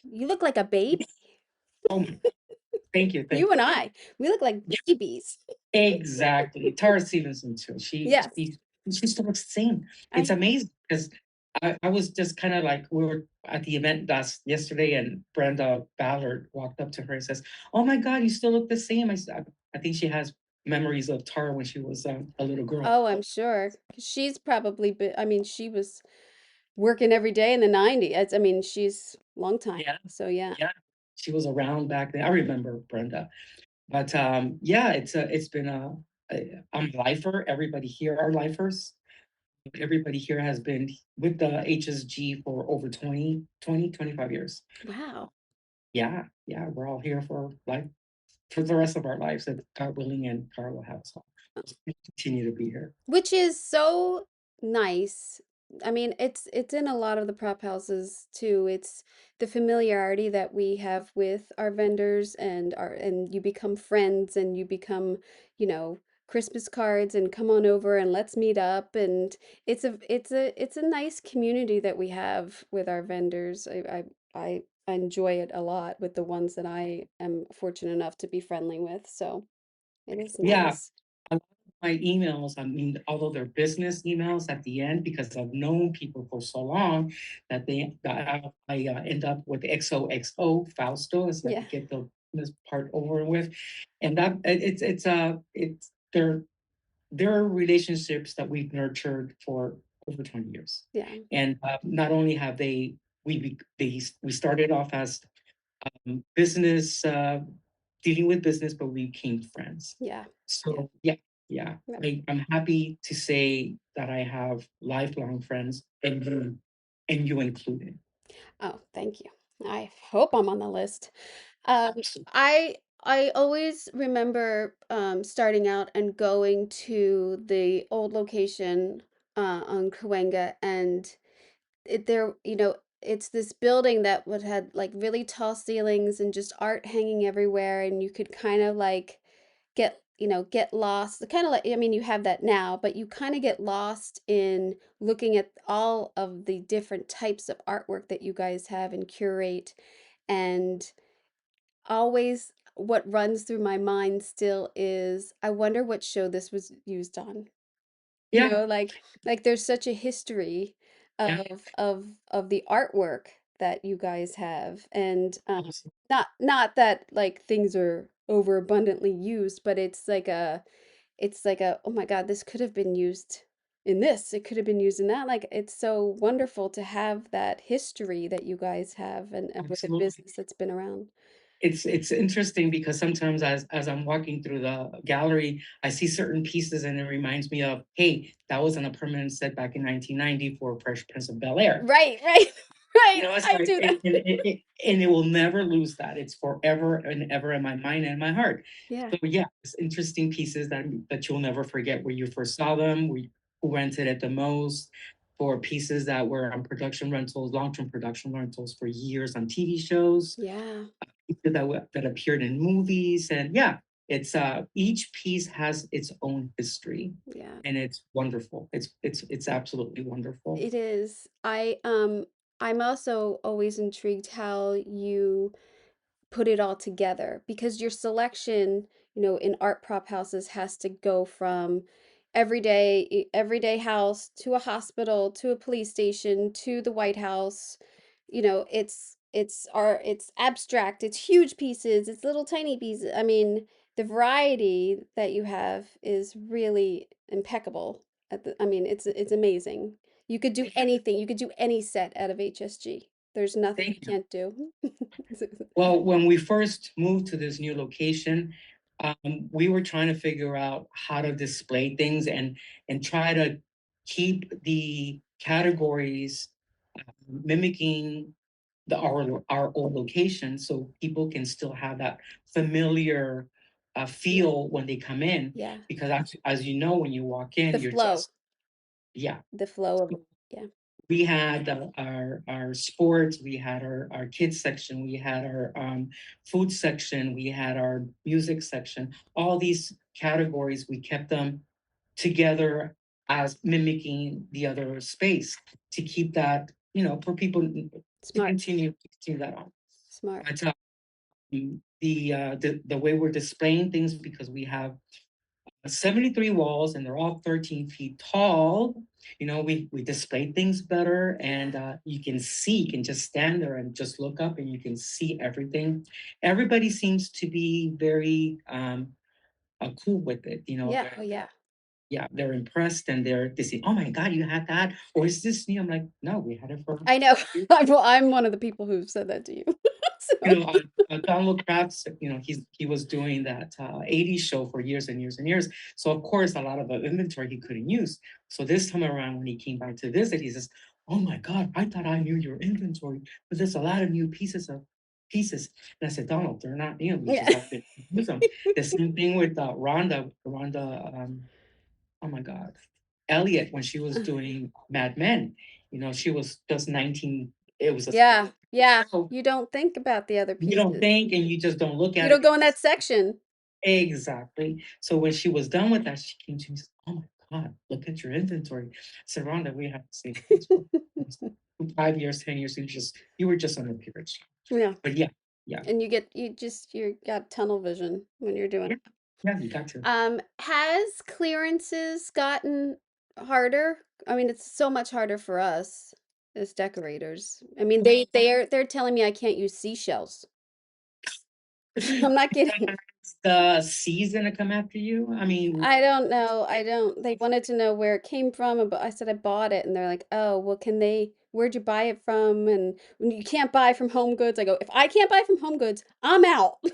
you look like a baby. oh my, thank you, thank You and you. I, we look like Yeah, babies. exactly. Tara Stevenson too. She Yes, she she still looks the same. It's I amazing because I was just kind of like, we were at the event last yesterday, and Brenda Ballard walked up to her and says, "Oh my God, you still look the same." I think she has memories of Tara when she was a little girl. oh, I'm sure. 'Cause she's probably been, I mean, she was working every day in the 90s. I mean, she's long time. Yeah, So yeah. yeah. She was around back then. I remember Brenda. But yeah, it's been I'm a lifer. Everybody here are lifers. Everybody here has been with the HSG for over 25 years. Wow. Yeah, yeah, we're all here for life for the rest of our lives, if God willing and God will have us all. We'll continue to be here. Which is so nice. I mean, it's in a lot of the prop houses too. It's the familiarity that we have with our vendors and you become friends and you become, you know, Christmas cards and come on over and let's meet up and it's a nice community that we have with our vendors. I enjoy it a lot with the ones that I am fortunate enough to be friendly with. So it is Yeah, nice. a lot of my emails, I mean, although they're business emails at the end, because I've known people for so long that I end up with XOXO Fausto. It's like Yeah. to get the this part over with, and that it's there are relationships that we've nurtured for over 20 years. Yeah. And not only have we started off as business, dealing with business, but we became friends. Yeah. Yeah. So yeah, yeah. Yeah. I'm happy to say that I have lifelong friends, and you included. Oh, thank you. I hope I'm on the list. Um, Absolutely. I I always remember starting out and going to the old location on Cahuenga, and there, it's this building that would had like really tall ceilings and just art hanging everywhere, and you could kind of like get lost. Kind of like, I mean, you have that now, but you kind of get lost in looking at all of the different types of artwork that you guys have and curate. And always what runs through my mind still is, I wonder what show this was used on. Yeah, Like there's such a history yeah, of the artwork that you guys have, and absolutely. not that like things are overabundantly used, but it's like a, oh my God, this could have been used in this, it could have been used in that. Like it's so wonderful to have that history that you guys have, and with a Absolutely. business that's been around. It's interesting because sometimes as I'm walking through the gallery, I see certain pieces and it reminds me of, hey, that was on a permanent set back in 1990 for Fresh Prince of Bel-Air. Right, right, You right. know, it's I like, do that. and it will never lose that. It's forever and ever in my mind and my heart. Yeah, So yeah, it's interesting pieces that you'll never forget where you first saw them, who rented it the most, for pieces that were on production rentals, long-term production rentals for years on TV shows, yeah, that appeared in movies, and yeah, it's each piece has its own history, yeah. and it's wonderful. It's absolutely wonderful. It is. I'm also always intrigued how you put it all together, because your selection, in art prop houses has to go from everyday house to a hospital to a police station to the White House. It's abstract, it's huge pieces, it's little tiny pieces. I mean, the variety that you have is really impeccable. I mean, it's amazing. You could do anything. You could do any set out of HSG. There's nothing you Thank you. can't do. Well, when we first moved to this new location, we were trying to figure out how to display things and try to keep the categories mimicking our old location, so people can still have that familiar Yeah, feel when they come in. yeah. Because as you know, when you walk in, The you're flow, just, yeah. the flow of it. Yeah, We had our sports, we had our kids section, we had our food section, we had our music section. All these categories, we kept them together as mimicking the other space to keep that, for people to smart, continue that on. smart. But the way we're displaying things, because we have 73 walls and they're all 13 feet tall. We display things better, Yeah, and you can just stand there and just look up and you can see everything. Everybody seems to be very cool with it. yeah. Oh, yeah. Yeah, they're impressed, and they say, oh my God, you had that? Or is this new? I'm like, no, we had it for I know. years. I'm one of the people who've said that to you. So, Donald Crafts, he was doing that 80s show for years and years and years. So of course, a lot of the inventory he couldn't use. So this time around, when he came back to visit, he says, "Oh my God, I thought I knew your inventory, but there's a lot of new pieces." And I said, "Donald, they're not new. We just yeah. have to use them." The same thing with Rhonda. Oh my God, Elliot, when she was doing Mad Men. She was just 19. It was a Yeah, yeah. show. You don't think about the other You don't pieces. think, and you just don't look You at don't it. go in that section. Exactly. So when she was done with that, she came to me and said, "Oh my God, look at your inventory." I said, "Rhonda, we have the same place for 5 years, 10 years. You were just on the period." Yeah. But yeah, yeah, And you got tunnel vision when you're doing yeah, it. yeah, you got to. Has clearances gotten harder? I mean, it's so much harder for us as decorators. I mean, they're telling me I can't use seashells. I'm not kidding. It's the season to come after you. I mean, I don't know. I don't. They wanted to know where it came from, but I said I bought it, and they're like, "Oh, well, where'd you buy it from?" And when you can't buy from Home Goods, I go, "If I can't buy from Home Goods, I'm out." of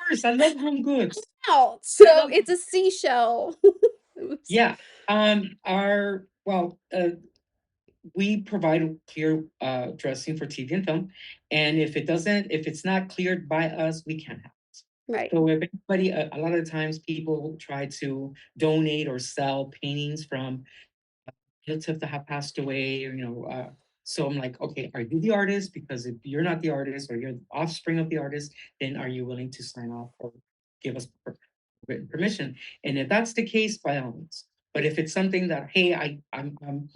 course, I love home goods. Out. I So love, it's a seashell. Oops. yeah. We provide clear dressing for TV and film, and if it's not cleared by us, we can't have it. Right. So if anybody, a lot of times people try to donate or sell paintings from relatives that have passed away, or, so I'm like, okay, are you the artist? Because if you're not the artist or you're the offspring of the artist, then are you willing to sign off or give us written permission? And if that's the case, by all means. But if it's something that, hey, I'm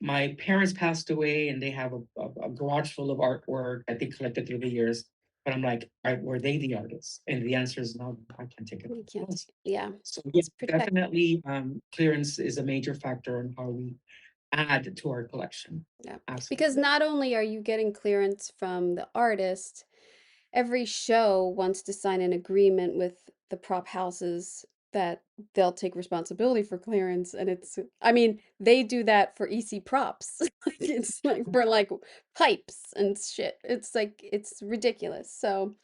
my parents passed away and they have a garage full of artwork that they collected through the years. But I'm like, were they the artists? And the answer is no, I can't take it. You can't take it. Yeah. So yeah, It's protect. definitely clearance is a major factor in how we add to our collection. Yeah. Because Absolutely. not only are you getting clearance from the artist, every show wants to sign an agreement with the prop houses that they'll take responsibility for clearance. And it's, I mean, they do that for EC props. Like, it's like for like pipes and shit. It's like, it's ridiculous. So,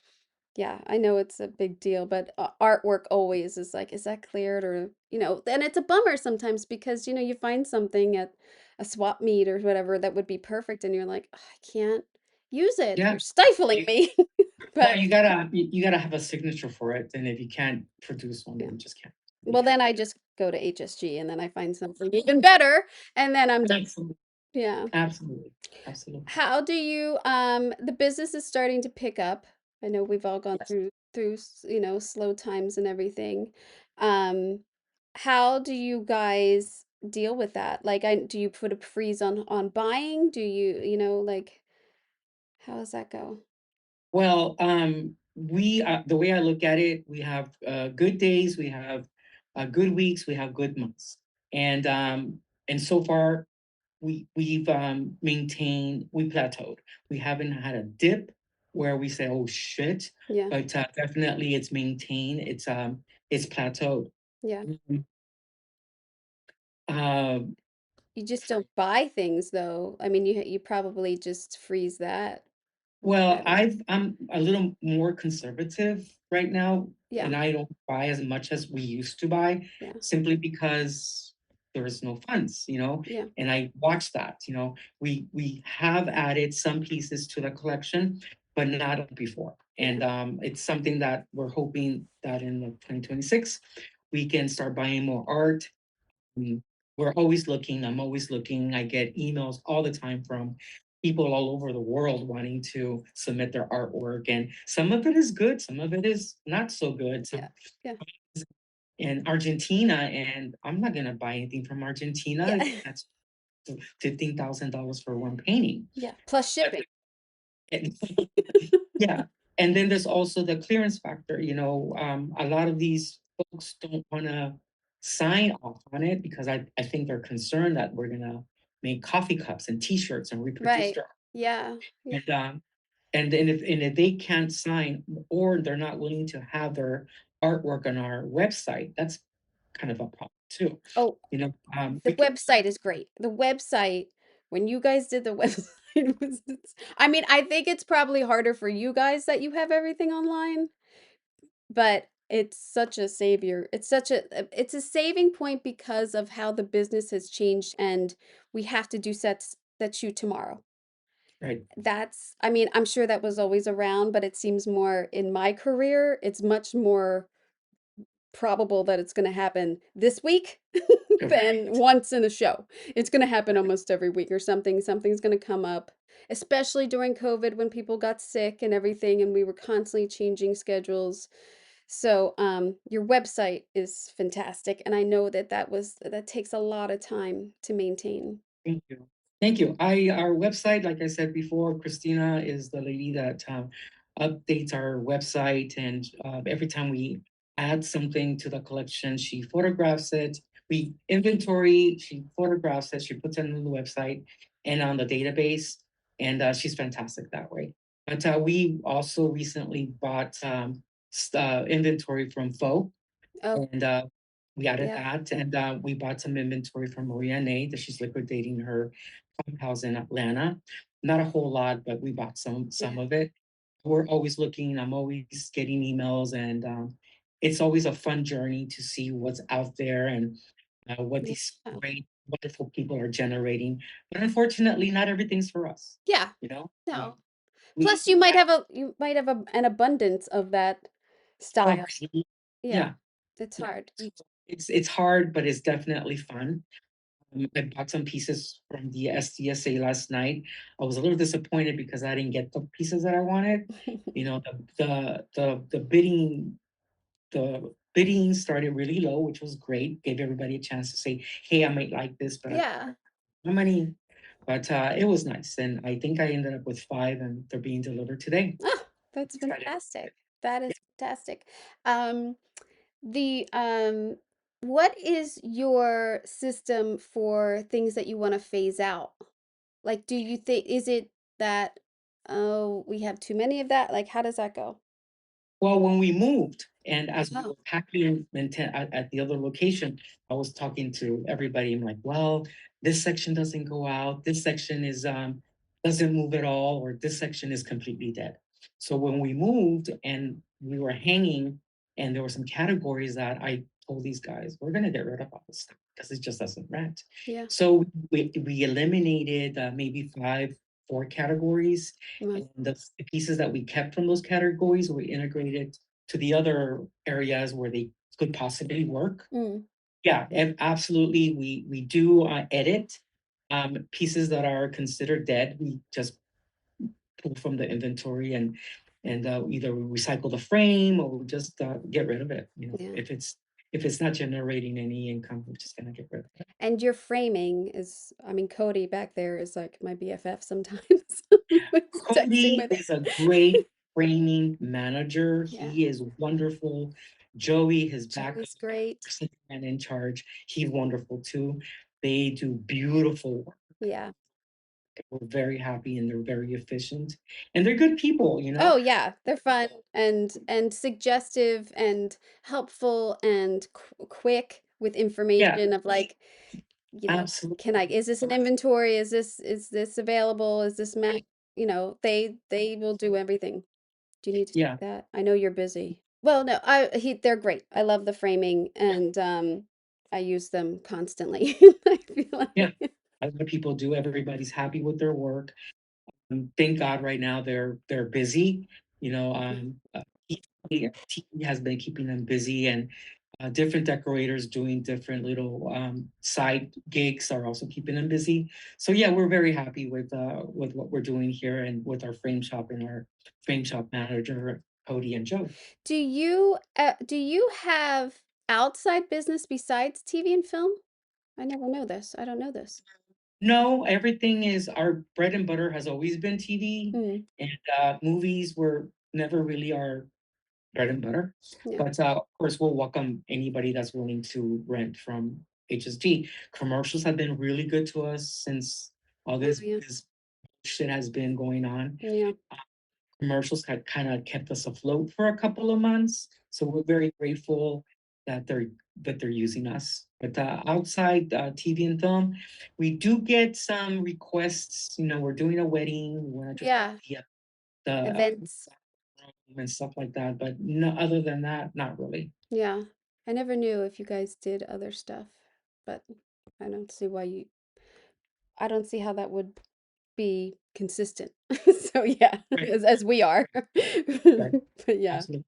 yeah, I know it's a big deal, but artwork always is like, is that cleared or, and it's a bummer sometimes because, you find something at a swap meet or whatever that would be perfect and you're like, "Ugh, I can't use it. Yeah. You're stifling You, me." well, But you gotta have a signature for it. And if you can't produce one, then yeah. you just can't. You Well, can't. then I just go to HSG and then I find something even better and then I'm done. Absolutely. Yeah. Absolutely. Absolutely. How do you the business is starting to pick up. I know we've all gone Yes. through slow times and everything. Um how do you guys deal with that? Like do you put a freeze on buying? Do you how does that go? Well, we the way I look at it, we have good days, we have good weeks, we have good months, and so far we've maintained, we plateaued. We haven't had a dip where we say, "Oh shit," Yeah. but definitely it's maintained. It's plateaued. Yeah. Mhm. Um, You just don't buy things though. I mean, you probably just freeze that, Well, I would. I'm a little more conservative right now, Yeah. and I don't buy as much as we used to buy, Yeah. simply because there is no funds, Yeah. and I watch that, we have added some pieces to the collection, but not like before. Yeah. And it's something that we're hoping that in 2026 we can start buying more art. Mm, We're always looking. I'm always looking. I get emails all the time from people all over the world wanting to submit their artwork, and some of it is good, some of it is not so good. Yeah. Some Yeah. is in Argentina, and I'm not gonna buy anything from Argentina. Yeah. That's $15,000 for one painting. Yeah. Plus But shipping. yeah, and then there's also the clearance factor, a lot of these folks don't wanna sign off on it because I think they're concerned that we're gonna make coffee cups and T-shirts and reproduce Right. their Yeah. Yeah. and, and if they can't sign or they're not willing to have their artwork on our website, that's kind of a problem too, Oh, the we can website is great. The website, when you guys did the website I mean, I think it's probably harder for you guys that you have everything online, but it's such a savior. It's a saving point because of how the business has changed and we have to do sets that shoot tomorrow. right, I mean, I'm sure that was always around, but it seems more in my career, it's much more probable that it's going to happen this week than right, once in a show. It's going to happen almost every week or something. Something's going to come up, especially during COVID when people got sick and everything, and we were constantly changing schedules. So, your website is fantastic, and I know that takes a lot of time to maintain. thank you. Thank you. Our website, like I said before, Christina is the lady that updates our website, and every time we add something to the collection, she photographs it. We inventory, she photographs it, she puts it on the website and on the database, and she's fantastic that way. But we also recently bought inventory from Faux, Oh, and we added yeah, that, and we bought some inventory from Maria Nay that she's liquidating her house in Atlanta. Not a whole lot, but we bought some yeah, of it. We're always looking. I'm always getting emails, and it's always a fun journey to see what's out there and what yeah. these great, wonderful people are generating. But unfortunately, not everything's for us. Yeah, You know, no. we Plus, you might have an abundance of that style. Alrighty. Yeah, Yeah. it's Yeah. hard. So it's hard, but it's definitely fun. I bought some pieces from the SDSA last night. I was a little disappointed because I didn't get the pieces that I wanted. You know, the bidding started really low, which was great. Gave everybody a chance to say, "Hey, I might like this, but I don't Yeah. have money." But it was nice, and I think I ended up with five, and they're being delivered today. Oh, that's Excited. fantastic. That is fantastic. Um, the what is your system for things that you want to phase out? Like, do you think is it that oh, we have too many of that? Like, how does that go? Well, when we moved, and as we Oh, were packing at the other location, I was talking to everybody. I'm like, well, this section doesn't go out. This section is doesn't move at all, or this section is completely dead. So when we moved and we were hanging, and there were some categories that I told these guys, we're gonna get rid of all this stuff because it just doesn't rent. yeah. So we eliminated maybe five, four categories, Well, and the pieces that we kept from those categories we integrated to the other areas where they could possibly work. mm, Yeah, and absolutely. We do edit pieces that are considered dead. We just pull from the inventory and either we recycle the frame or we just get rid of it. You know, yeah. if it's not generating any income, we're just gonna get rid of it. And your framing is, I mean, Cody back there is like my BFF sometimes. He's texting Cody with, is a great framing manager. yeah. He is wonderful. Joey, his backup Joey's great. person and in charge, he's wonderful too. They do beautiful work. Yeah. We're very happy and they're very efficient. And they're good people, you know? Oh yeah, they're fun and suggestive and helpful and quick with Yeah, information of like, can I, absolutely. is this an inventory? Is this available? Is this Mac? They will do everything. Do you need to Yeah, take that? I know you're busy. Well, no, they're great. I love the framing and I use them constantly. I feel yeah. like A lot of people do. Everybody's happy with their work. Thank God right now they're busy. You know, TV has been keeping them busy, and different decorators doing different little side gigs are also keeping them busy. So yeah, we're very happy with what we're doing here and with our frame shop and our frame shop manager Cody and Joe. do you have outside business besides TV and film? I never know this. I don't know this. No, everything is our bread and butter has always been TV, Mm, and movies were never really our bread and butter. yeah. But of course, we'll welcome anybody that's willing to rent from HSG. Commercials have been really good to us since all Oh yeah. this shit has been going on. Yeah. Commercials had kind of kept us afloat for a couple of months, so we're very grateful that they're using us. But outside TV and film, we do get some requests. You know, we're doing a wedding. We want to just Yeah. the Events. and stuff like that. But no, other than that, not really. Yeah. I never knew if you guys did other stuff, but I don't see why I don't see how that would be consistent. So yeah, Right, as we are. right, But yeah. absolutely.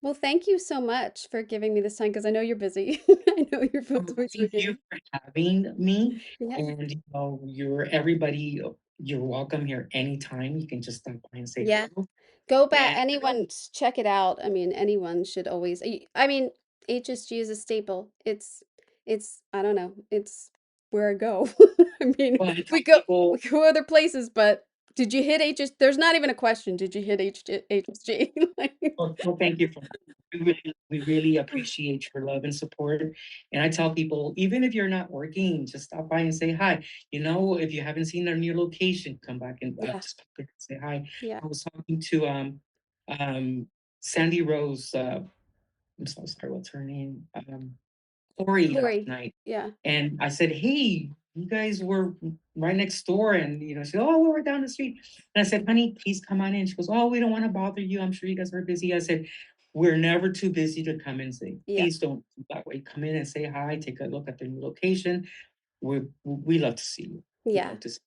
Well, thank you so much for giving me this time because I know you're busy. I know your phone's always Thank you ringing. for having me, Yeah. and you know, you're everybody. You're welcome here anytime. You can just stop by and say Yeah. hello. Go back. And Anyone, check it out. I mean, anyone should always. I mean, HSG is a staple. I don't know. It's where I go. I mean, well, I we tell go we people, go other places, but did you hit HS? There's not even a question. Did you hit HSG? Like, well, thank you for we really appreciate your love and support. And I tell people, even if you're not working, just stop by and say hi. You know, if you haven't seen our new location, come back and yeah, just pop in and say hi. yeah. I was talking to Sandy Rose. I'm so sorry, what's her name? Corey last Corey. night. Yeah, And I said, hey, you guys were right next door. And, you know, she said, oh, we were down the street. And I said, honey, please come on in. She goes, oh, we don't want to bother you. I'm sure you guys are busy. I said, we're never too busy to come and say, yeah, please don't do that way. Come in and say hi, take a look at the new location. We love to see you. We yeah. love to see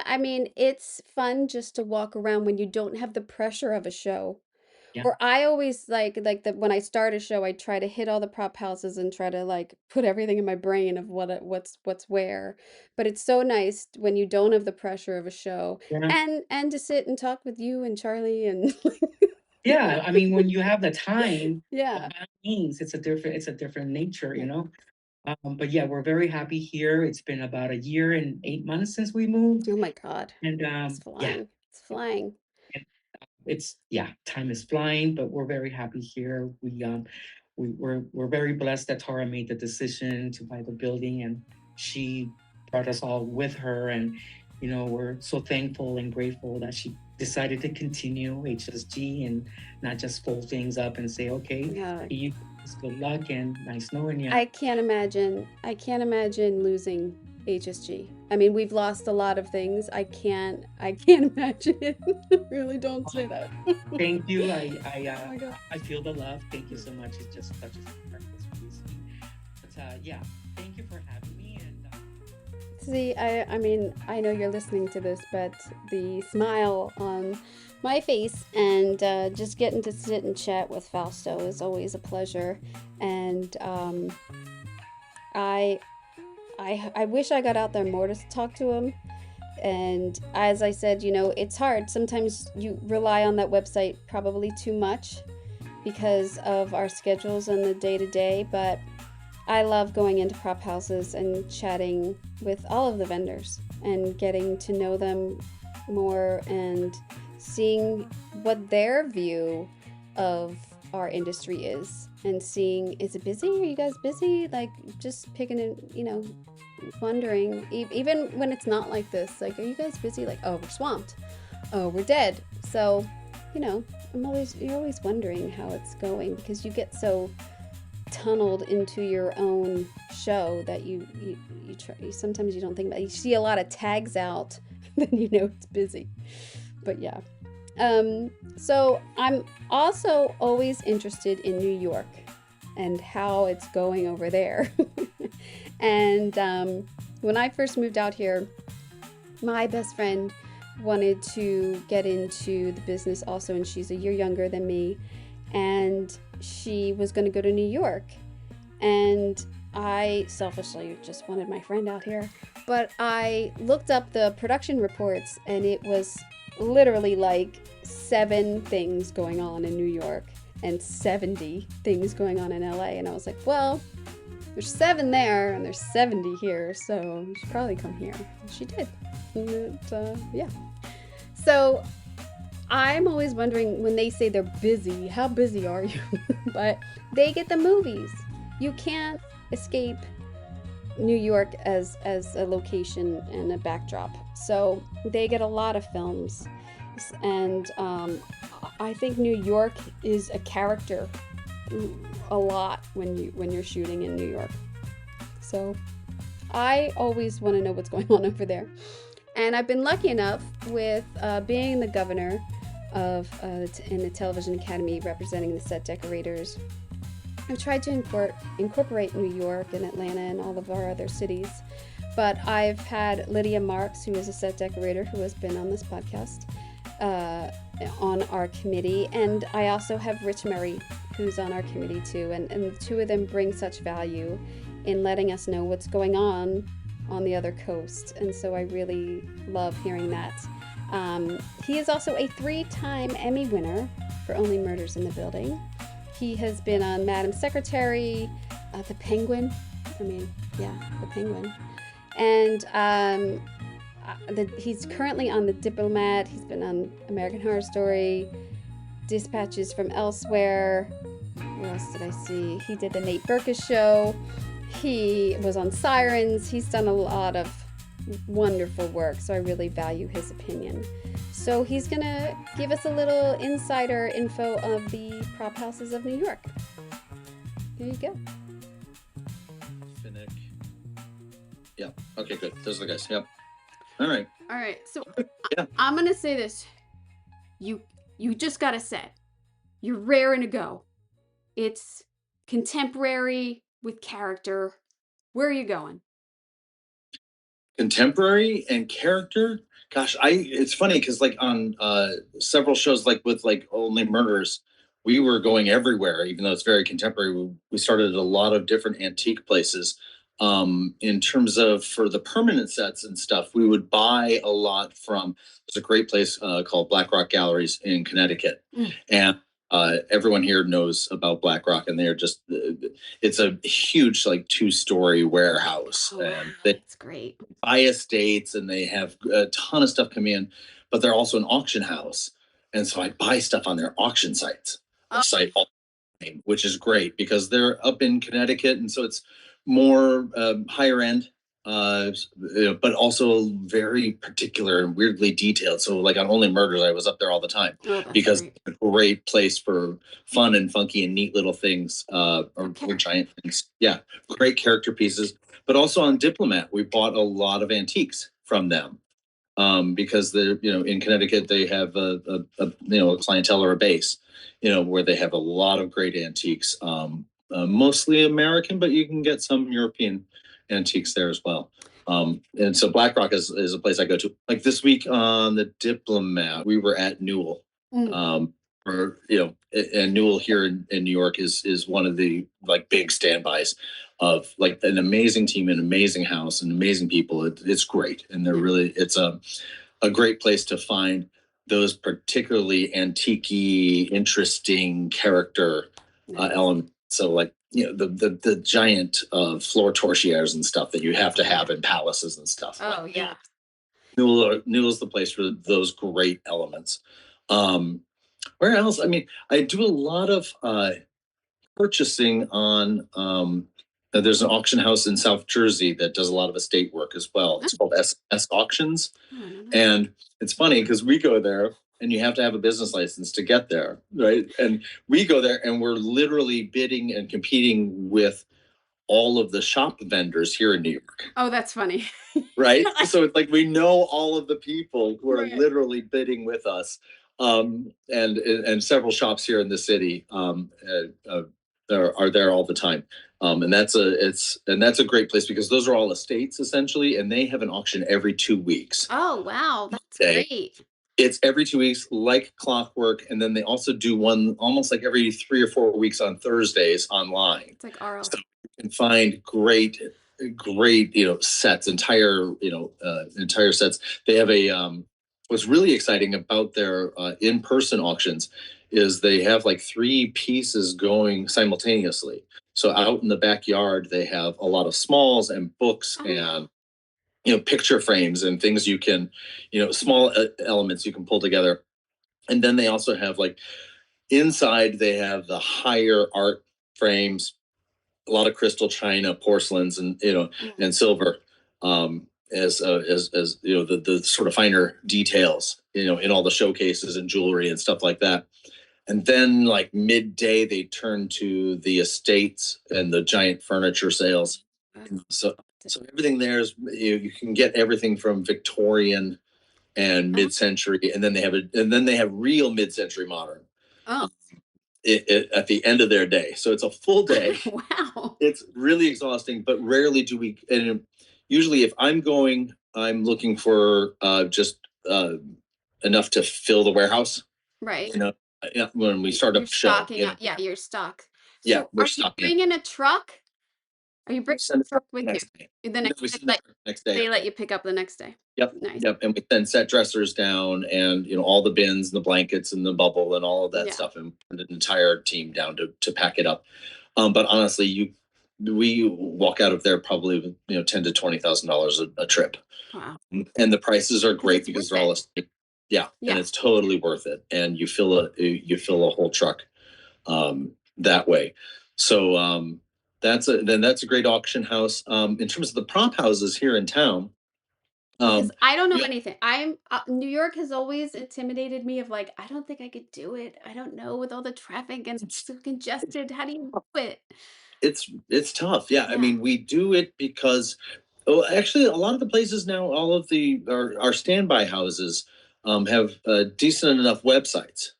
I mean, it's fun just to walk around when you don't have the pressure of a show. Yeah. Or I always like the when I start a show, I try to hit all the prop houses and try to like put everything in my brain of what's where. But it's so nice when you don't have the pressure of a show Yeah. and to sit and talk with you and Charlie and Yeah. I mean, when you have the time, by yeah. all means, it's a different nature, Yeah. But yeah, we're very happy here. It's been about a year and 8 months since we moved. Oh my God. And It's yeah, flying. It's flying. time is flying, but we're very happy here. We're very blessed that Tara made the decision to buy the building, and she brought us all with her. And we're so thankful and grateful that she decided to continue HSG and not just fold things up and say, okay, Yeah. you good luck and nice knowing you. I can't imagine. I can't imagine losing HSG. I mean, we've lost a lot of things. I can't imagine it. Really don't say that. Thank you. Oh my God. I feel the love. Thank you so much. It just touches my heart. It's really sweet. But yeah, thank you for having me. And See, I mean, I know you're listening to this, but the smile on my face and just getting to sit and chat with Fausto is always a pleasure. And I, I wish I got out there more to talk to him. And as I said, it's hard. Sometimes you rely on that website probably too much because of our schedules and the day to day, but I love going into prop houses and chatting with all of the vendors and getting to know them more and seeing what their view of our industry is and seeing, is it busy? Are you guys busy? Like just picking it, wondering, even when it's not like this, like, are you guys busy? Like, oh, we're swamped. Oh, we're dead. So, you're always wondering how it's going because you get so tunneled into your own show that you try, sometimes you don't think about it. You see a lot of tags out, then it's busy. But yeah. So I'm also always interested in New York and how it's going over there. And when I first moved out here, my best friend wanted to get into the business also, and she's a year younger than me. And she was going to go to New York. And I selfishly just wanted my friend out here. But I looked up the production reports, and it was literally like 7 things going on in New York and 70 things going on in LA. And I was like, well, there's 7 there and there's 70 here, so you should probably come here. And she did. And yeah. So I'm always wondering when they say they're busy, how busy are you? But they get the movies. You can't escape New York as a location and a backdrop. So they get a lot of films. And I think New York is a character a lot when you're shooting in New York. So I always want to know what's going on over there. And I've been lucky enough with being the governor of in the Television Academy representing the set decorators. I've tried to incorporate New York and Atlanta and all of our other cities. But I've had Lydia Marks, who is a set decorator who has been on this podcast, on our committee. And I also have Rich Murray, who's on our committee too. And the two of them bring such value in letting us know what's going on the other coast. And so I really love hearing that. He is also a 3-time Emmy winner for Only Murders in the Building. He has been on Madam Secretary, The Penguin. The Penguin. And he's currently on The Diplomat. He's been on American Horror Story, Dispatches from Elsewhere. What else did I see? He did The Nate Berkus Show. He was on Sirens. He's done a lot of wonderful work, so I really value his opinion. So he's going to give us a little insider info of the prop houses of New York. There you go. Fennec. Yeah. Okay, good. Those are the guys. Yep. All right. All right. So Yeah. I'm going to say this. You just got to say, you're raring to go. It's contemporary with character. Where are you going? Contemporary and character. Gosh, it's funny because like on several shows, like with like Only Murders, we were going everywhere, even though it's very contemporary. We started a lot of different antique places. In terms of for the permanent sets and stuff, we would buy a lot from, there's a great place called Black Rock Galleries in Connecticut. And everyone here knows about Black Rock, and they're just, it's a huge, like 2-story warehouse. Oh, wow, And they that's great. buy estates and they have a ton of stuff come in, but they're also an auction house. And so I buy stuff on their auction sites, Oh. site all the time, which is great because they're up in Connecticut. And so it's more higher end, but also very particular and weirdly detailed. So like on Only Murders, I was up there all the time because great. it's a great place for fun and funky and neat little things, or giant things. Yeah, great character pieces. But also on Diplomat, we bought a lot of antiques from them, because they're, in Connecticut they have a clientele or a base, where they have a lot of great antiques, mostly American, but you can get some European antiques there as well. And so BlackRock is a place I go to. Like this week on the Diplomat, we were at Newel. And Newel here in New York is one of the like big standbys of like an amazing team, an amazing house, and amazing people. It's great, and they're really, it's a great place to find those particularly antique, interesting character elements. So like the giant floor torchieres and stuff that you have to have in palaces and stuff. Oh yeah. Newell's the place for those great elements. Where else? I mean, I do a lot of purchasing on. There's an auction house in South Jersey that does a lot of estate work as well. It's called S Auctions, and it's funny because we go there and you have to have a business license to get there, right? And we go there and we're literally bidding and competing with all of the shop vendors here in New York. Oh, that's funny. Right? So it's like we know all of the people who are literally bidding with us. And several shops here in the city are there all the time. And that's a great place because those are all estates essentially, and they have an auction every 2 weeks. Oh wow, that's great. It's every 2 weeks, like clockwork, and then they also do one almost like every 3 or 4 weeks on Thursdays online. It's like RL. So you can find great sets, entire sets. They have what's really exciting about their in-person auctions is they have like 3 pieces going simultaneously. So out in the backyard, they have a lot of smalls and books and picture frames and things you can, small elements you can pull together. And then they also have like inside, they have the higher art frames, a lot of crystal, china, porcelains, and and silver, as the sort of finer details, in all the showcases and jewelry and stuff like that. And then like midday, they turn to the estates and the giant furniture sales. So everything there is, you can get everything from Victorian and mid-century, and then they have real mid-century modern. Oh. At the end of their day. So it's a full day. Wow. It's really exhausting, but rarely do we. And usually, if I'm going, I'm looking for just enough to fill the warehouse. Right. When we start You're up show. stocking up. Yeah, you're stocked. So Yeah, we're are you stocking. bringing a truck? Are you bringing a truck with next you? day. The next, We send it next day. they let you pick up the next day. Yep. Nice. Yep. And we then set dressers down and all the bins and the blankets and the bubble and all of that stuff, and an entire team down to pack it up. But honestly, we walk out of there probably with $10,000 to $20,000 a trip. Wow. And the prices are great because they're all yeah, and it's totally worth it. And you fill a whole truck that way. So that's a great auction house. In terms of the prop houses here in town, because I don't know anything. New York has always intimidated me of like, I don't think I could do it. I don't know with all the traffic and it's so congested. How do you do it? It's tough. Yeah. I mean, we do it because actually a lot of the places now, all of our standby houses have decent enough websites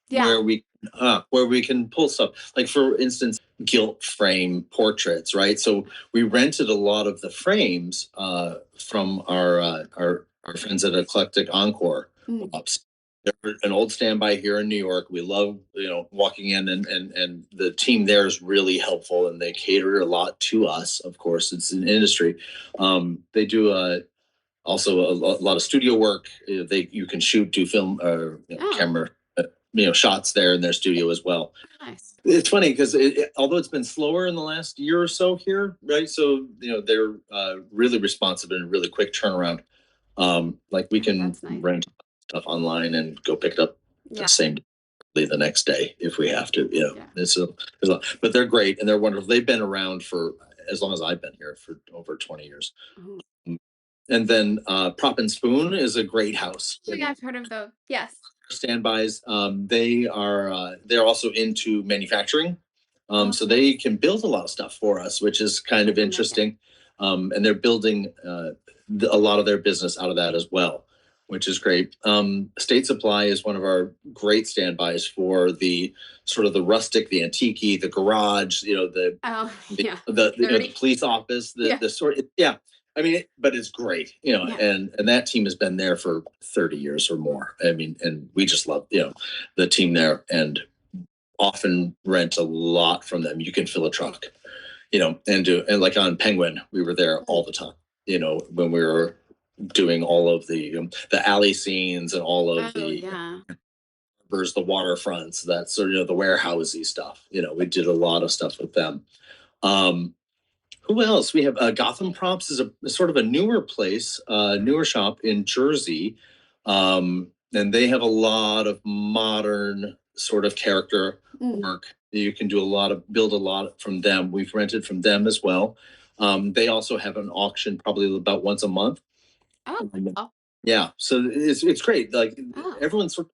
where we can pull stuff. Like for instance, gilt frame portraits, right? So we rented a lot of the frames from our friends at Eclectic Encore. They're an old standby here in New York. We love, walking in, and the team there is really helpful, and they cater a lot to us. Of course, it's an industry. They do also a lot of studio work. You can shoot, do film, or Oh, camera, shots there in their studio as well. nice. It's funny because although it's been slower in the last year or so here, right? So they're really responsive and really quick turnaround. Like we Oh, can that's nice. rent stuff online and go pick it up the Yeah, same day, the next day if we have to. yeah. But they're great and they're wonderful. They've been around for as long as I've been here, for over 20 years. Oh, And then Prop and Spoon is a great house. yeah, I've heard of those. Yes. Standbys. They're also into manufacturing. So Oh, they can build a lot of stuff for us, which is kind of I can imagine. interesting. And they're building a lot of their business out of that as well, which is great. State Supply is one of our great standbys for the sort of the rustic, the antique, the garage, Oh, the yeah. the Nerdy. police office, Yeah, the sort. Yeah, I mean, but it's great, yeah. and that team has been there for 30 years or more. I mean, and we just love the team there, and often rent a lot from them. You can fill a truck, and like on Penguin, we were there all the time. When we were doing all of the alley scenes and all of Oh, the yeah. the waterfronts, that sort of the warehousey stuff. We did a lot of stuff with them. Um, who else? We have Gotham Props is a sort of a newer place, newer shop in Jersey, and they have a lot of modern sort of character Mm. work. You can build a lot from them. We've rented from them as well. They also have an auction probably about once a month. Oh, oh, Yeah, so it's great. Like oh. everyone's sort of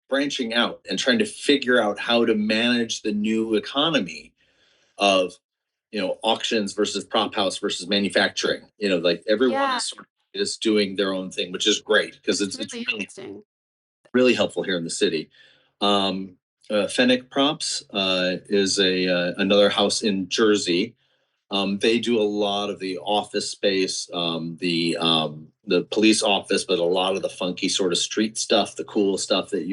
branching out and trying to figure out how to manage the new economy of auctions versus prop house versus manufacturing. Like everyone Yeah, is sort of is doing their own thing, which is great because it's it's really really interesting. really helpful here in the city. Um, Fennec Props is a another house in Jersey. They do a lot of the office space, the police office, but a lot of the funky sort of street stuff, the cool stuff that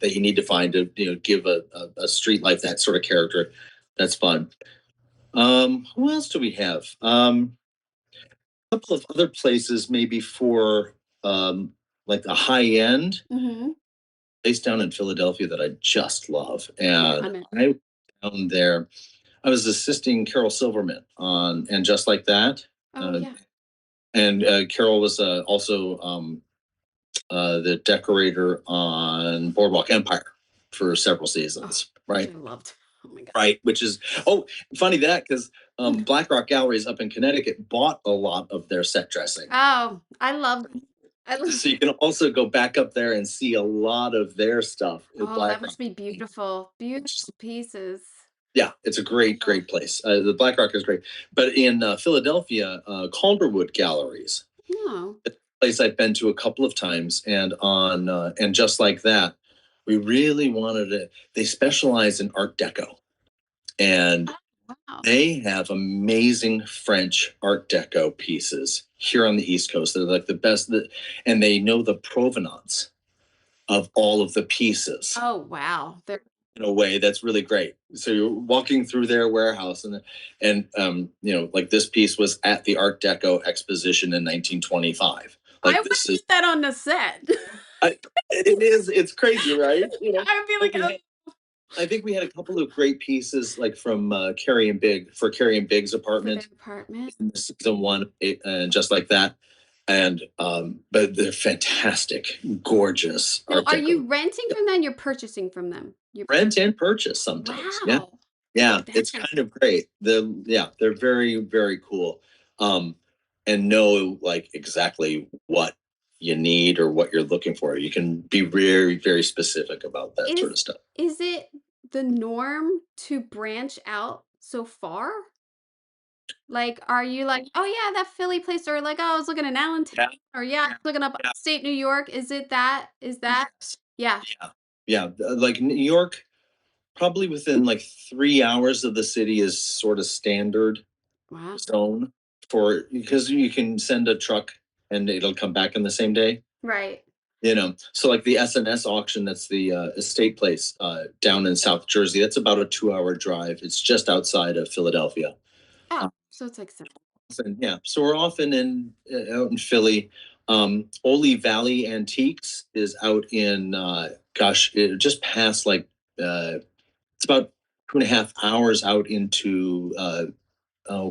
that you need to find to give a street life that sort of character. That's fun. Who else do we have? A couple of other places, maybe for like a high end Mm-hmm. place down in Philadelphia that I just love. Yeah, And I'm in. I down there, I was assisting Carol Silverman on and just like that. Oh, Uh, yeah. and Carol was also the decorator on Boardwalk Empire for several Oh, seasons, which right? I loved. Oh my God. Right, which is funny that because Black Rock Galleries up in Connecticut bought a lot of their set dressing. Oh, I love. I love. So you can also go back up there and see a lot of their stuff at Oh, that Black Rock. must be beautiful. Beautiful pieces. Yeah, it's a great, Oh, great place. The Black Rock is great, but in Philadelphia, Calderwood Galleries, no. a place I've been to a couple of times, and just like that, we really wanted to. They specialize in Art Deco, and Oh, wow. they have amazing French Art Deco pieces here on the East Coast. They're like the best, and they know the provenance of all of the pieces Oh, wow. They're in a way that's really great. So you're walking through their warehouse, and like this piece was at the Art Deco exposition in 1925. I Like would this is, put that on the set. it's crazy, right? I'd be But like, oh, I think we had a couple of great pieces like from Carrie and Big for Carrie and Big's for their apartment apartment. in season one, and just like that. And but they're fantastic, gorgeous Now, Art are Deco. you renting from them? You're purchasing from them. You're Rent and purchase sometimes. Yeah. wow. Yeah, it's That's kind of great. They're very, very cool. Um, and know like exactly what you need or what you're looking for. You can be very, very specific about that sort is of stuff. is it the norm to branch out so far? Like, are you like, oh yeah, that Philly place, or like, oh, I was looking in Allentown, Yeah, or yeah, I was looking up yeah, upstate New York. Is it that? Is that? yes, Yeah. yeah, yeah. Like New York, probably within like 3 hours of the city is sort of standard Wow. zone for because you can send a truck and it'll come back in the same day. Right. So like the SNS auction, that's the estate place down in South Jersey. That's about a 2-hour drive. It's just outside of Philadelphia. Oh, so it's like simple. And yeah, so we're often out in Philly. Ole Valley Antiques is out in just past like it's about 2.5 hours out into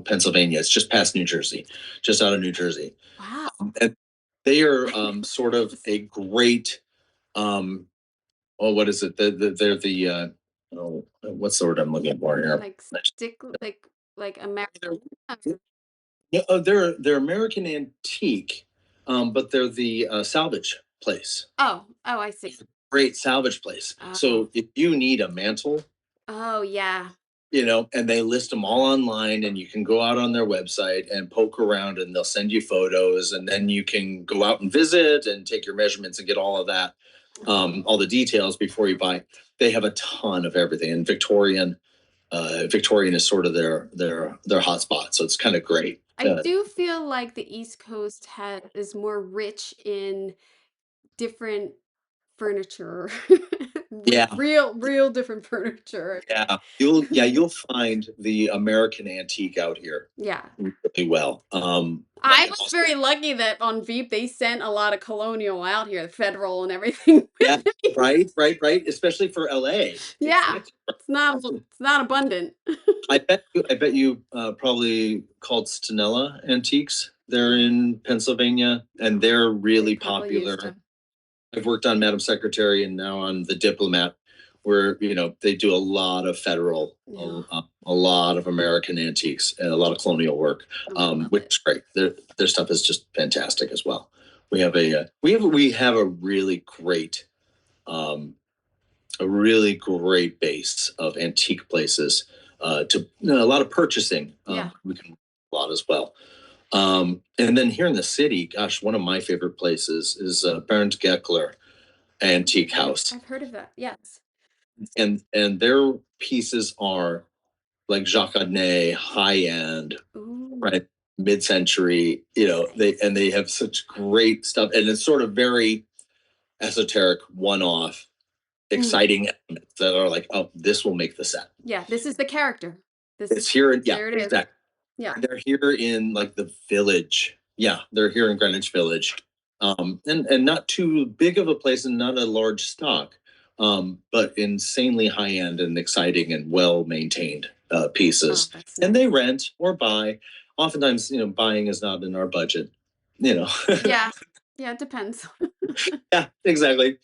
Pennsylvania. It's just past New Jersey, just out of New Jersey. Wow. And they are sort of a great what is it? They're the what's the word I'm looking for here? Like like American. Yeah, they're American antique, but they're the salvage place. Oh, I see. Great salvage place. So if you need a mantle, oh yeah, and they list them all online, and you can go out on their website and poke around, and they'll send you photos, and then you can go out and visit and take your measurements and get all of that, all the details before you buy. They have a ton of everything, and Victorian is sort of their hotspot, so it's kind of great. I do feel like the East Coast is more rich in different furniture. Yeah. Real different furniture. Yeah. You'll find the American antique out here. Yeah. Really well. I was very lucky that on Veep they sent a lot of colonial out here, the federal and everything. Yeah, right. Especially for LA. Yeah. It's not abundant. I bet you probably called Stanella Antiques. They're in Pennsylvania, and they're really popular. I've worked on Madam Secretary and now on the Diplomat, where they do a lot of federal, a lot of American antiques, and a lot of colonial work, which is great. Their stuff is just fantastic as well. We have a really great, base of antique places to a lot of purchasing. We can a lot as well. And then here in the city, gosh, one of my favorite places is Bernd Geckler Antique House. I've heard of that. Yes. And their pieces are like Jacques Adnet, high end, right? Mid-century, they have such great stuff, and it's sort of very esoteric, one-off, exciting elements that are like, oh, this will make the set. Yeah, this is the character. It's here, there it is. Exactly. Yeah. They're here in like the Village. Yeah, they're here in Greenwich Village. And not too big of a place and not a large stock, but insanely high end and exciting and well maintained pieces. Nice. And they rent or buy. Oftentimes, buying is not in our budget. Yeah, it depends. Yeah, exactly.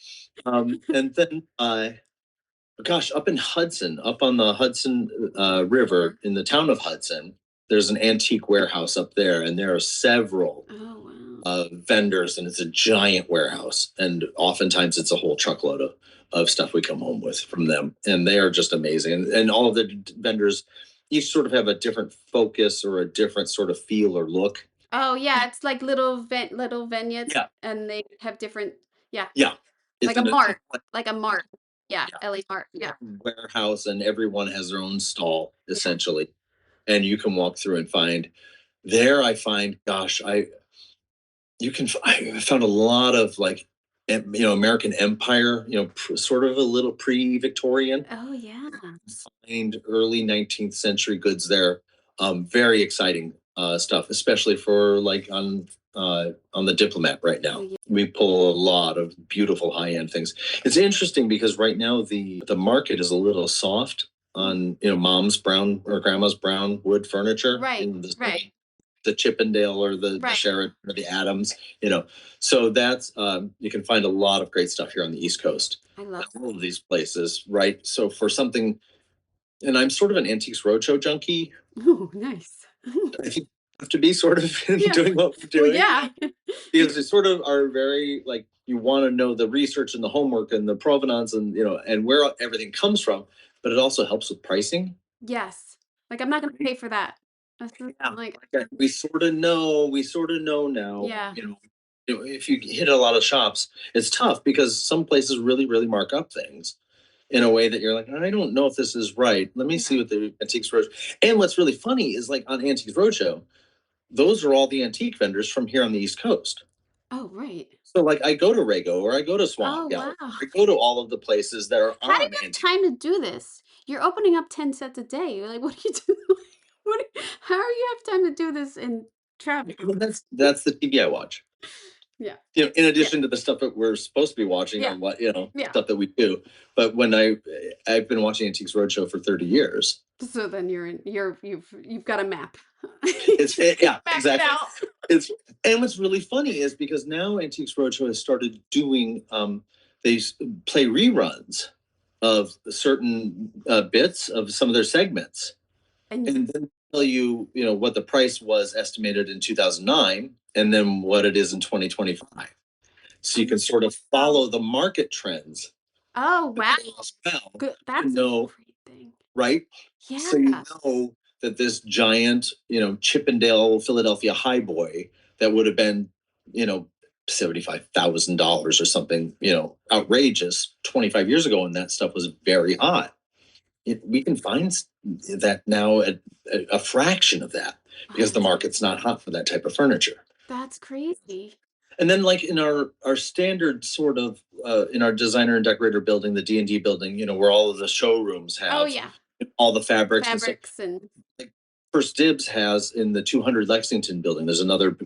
And then, up in Hudson, up on the Hudson River in the town of Hudson, there's an antique warehouse up there, and there are several vendors, and it's a giant warehouse. And oftentimes it's a whole truckload of stuff we come home with from them. And they are just amazing. And all of the vendors each sort of have a different focus or a different sort of feel or look. Oh, yeah. It's like little vignettes. Yeah. And they have different, Yeah. Like a mart. Like a mart. Yeah. LA Mart. Yeah. Warehouse, and everyone has their own stall, essentially. And you can walk through and find I found a lot of like, American Empire, sort of a little pre-Victorian. Oh yeah. Find early 19th century goods there. Very exciting stuff, especially for like on the Diplomat right now. We pull a lot of beautiful high-end things. It's interesting because right now the market is a little soft on mom's brown or grandma's brown wood furniture. Right. The Chippendale or the Sheraton or the Adams, so that's you can find a lot of great stuff here on the East Coast. I love all of these places, right? So for something, and I'm sort of an antiques roadshow junkie. Oh, nice. I think you have to be sort of doing what we're doing. Yeah. Because they sort of are very like, you want to know the research and the homework and the provenance and and where everything comes from, but it also helps with pricing. Yes. Like I'm not going to pay for that. Like we sort of know now. Yeah. If you hit a lot of shops, it's tough because some places really, really mark up things in a way that you're like, I don't know if this is right. Let me see what the Antiques Roadshow. And what's really funny is like on Antiques Roadshow, those are all the antique vendors from here on the East Coast. Oh, right. So like I go to Rego or I go to Swan Oh, Gallery. wow. I go to all of the places that are How do on you have antique. time to do this? You're opening up 10 sets a day. You're like, what are you doing? How are you have time to do this in traffic? Well, that's the TV I watch. Yeah. In Yeah. addition to the stuff that we're supposed to be watching Yeah. or what, Yeah. stuff that we do. But when I've been watching Antiques Roadshow for 30 years. So then you've got a map. Yeah, Map it exactly. out. It's and what's really funny is because now Antiques Roadshow has started doing they play reruns of certain bits of some of their segments And and then tell you, what the price was estimated in 2009 and then what it is in 2025. So you can sort of follow the market trends oh, wow. as well Good. to That's a know, great thing. right? So you Yeah. know that this giant, Chippendale Philadelphia highboy that would have been, $75,000 or something, outrageous 25 years ago, and that stuff was very hot. We can find that now at a fraction of that because the market's not hot for that type of furniture. That's crazy. And then like in our standard sort of in our designer and decorator building, the D&D building, where all of the showrooms have Oh, yeah. all the fabrics and stuff. Fabrics and Like First Dibs has in the 200 Lexington building.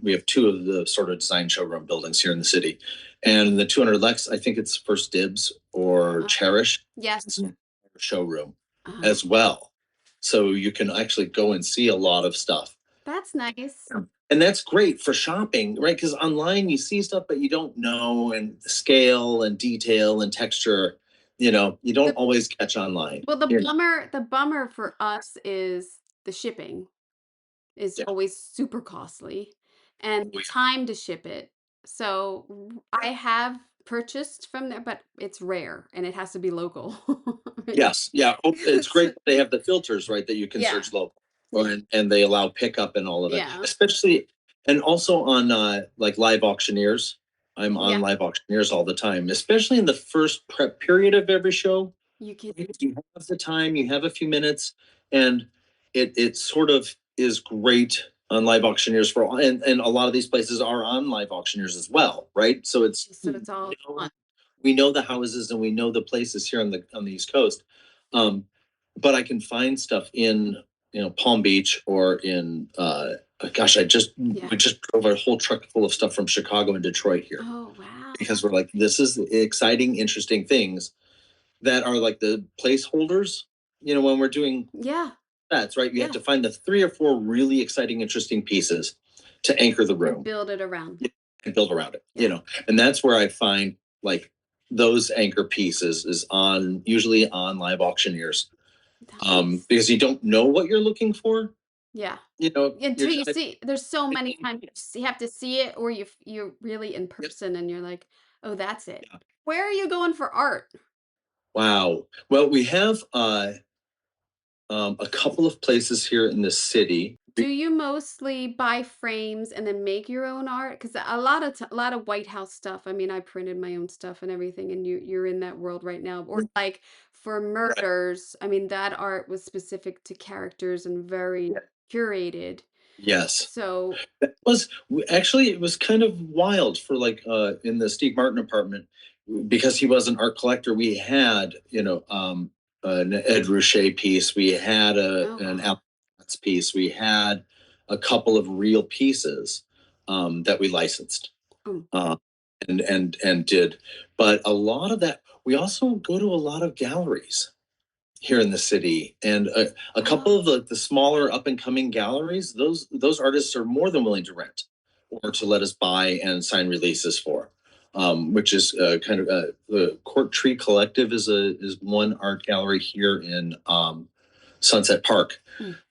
We have two of the sort of design showroom buildings here in the city. And in the 200 Lex, I think it's First Dibs or Cherish. yes. It's a showroom as well. So you can actually go and see a lot of stuff. That's nice. And that's great for shopping, right? Because online you see stuff, but you don't know, and scale and detail and texture, you don't always catch online. Well, the bummer for us is the shipping is Yeah. always super costly and Yeah. time to ship it. So I have purchased from there, but it's rare and it has to be local. Yes. Yeah. Oh, it's great that they have the filters, right? That you can Yeah. search local. And they allow pickup and all of it. Yeah. Especially and also on like live auctioneers. I'm on Yeah. live auctioneers all the time, especially in the first prep period of every show. You can You have the time, you have a few minutes, and it sort of is great on live auctioneers and a lot of these places are on live auctioneers as well, right? So it's all fun. we know the houses and we know the places here on the East Coast. But I can find stuff in Palm Beach or in gosh, we just drove a whole truck full of stuff from Chicago and Detroit here. Oh, wow. Because we're like, this is exciting, interesting things that are like the placeholders, when we're doing sets, right? You have to find the 3 or 4 really exciting, interesting pieces to anchor the room. Build it around. And build around it, and that's where I find like those anchor pieces is usually on live auctioneers. Because you don't know what you're looking for. Yeah. Until you see, there's so many times you have to see it or you're really in person and you're like, oh, that's it. Yeah. Where are you going for art? Wow. Well, we have a couple of places here in the city. Do you mostly buy frames and then make your own art? Because a lot of White House stuff. I mean, I printed my own stuff and everything, and you're in that world right now. Or like for murders, I mean, that art was specific to characters and very curated. Yes. So it was kind of wild for like in the Steve Martin apartment because he was an art collector. We had an Ed Ruscha piece. We had an Al piece. We had a couple of real pieces that we licensed and did. But a lot of that, we also go to a lot of galleries here in the city, and a couple of the smaller up and coming galleries. Those artists are more than willing to rent or to let us buy and sign releases for. Which is kind of the Court Tree Collective is one art gallery here in Sunset Park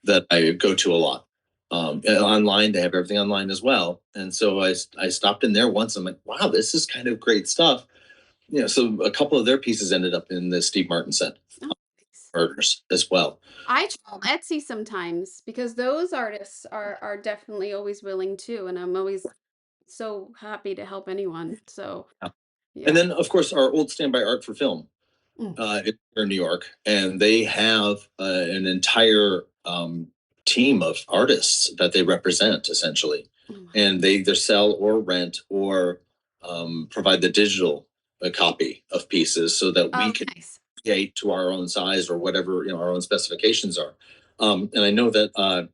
that I go to a lot. Online, they have everything online as well, and so I stopped in there once. I'm like, wow, this is kind of great stuff. So a couple of their pieces ended up in the Steve Martin set. Murders as well. I try Etsy sometimes because those artists are definitely always willing to, and I'm always so happy to help anyone. So, and then of course our old Standby Art for Film in New York, and they have an entire team of artists that they represent essentially, and they either sell or rent or provide the digital copy of pieces so that we Oh, can nice. create to our own size or whatever our own specifications are. And I know that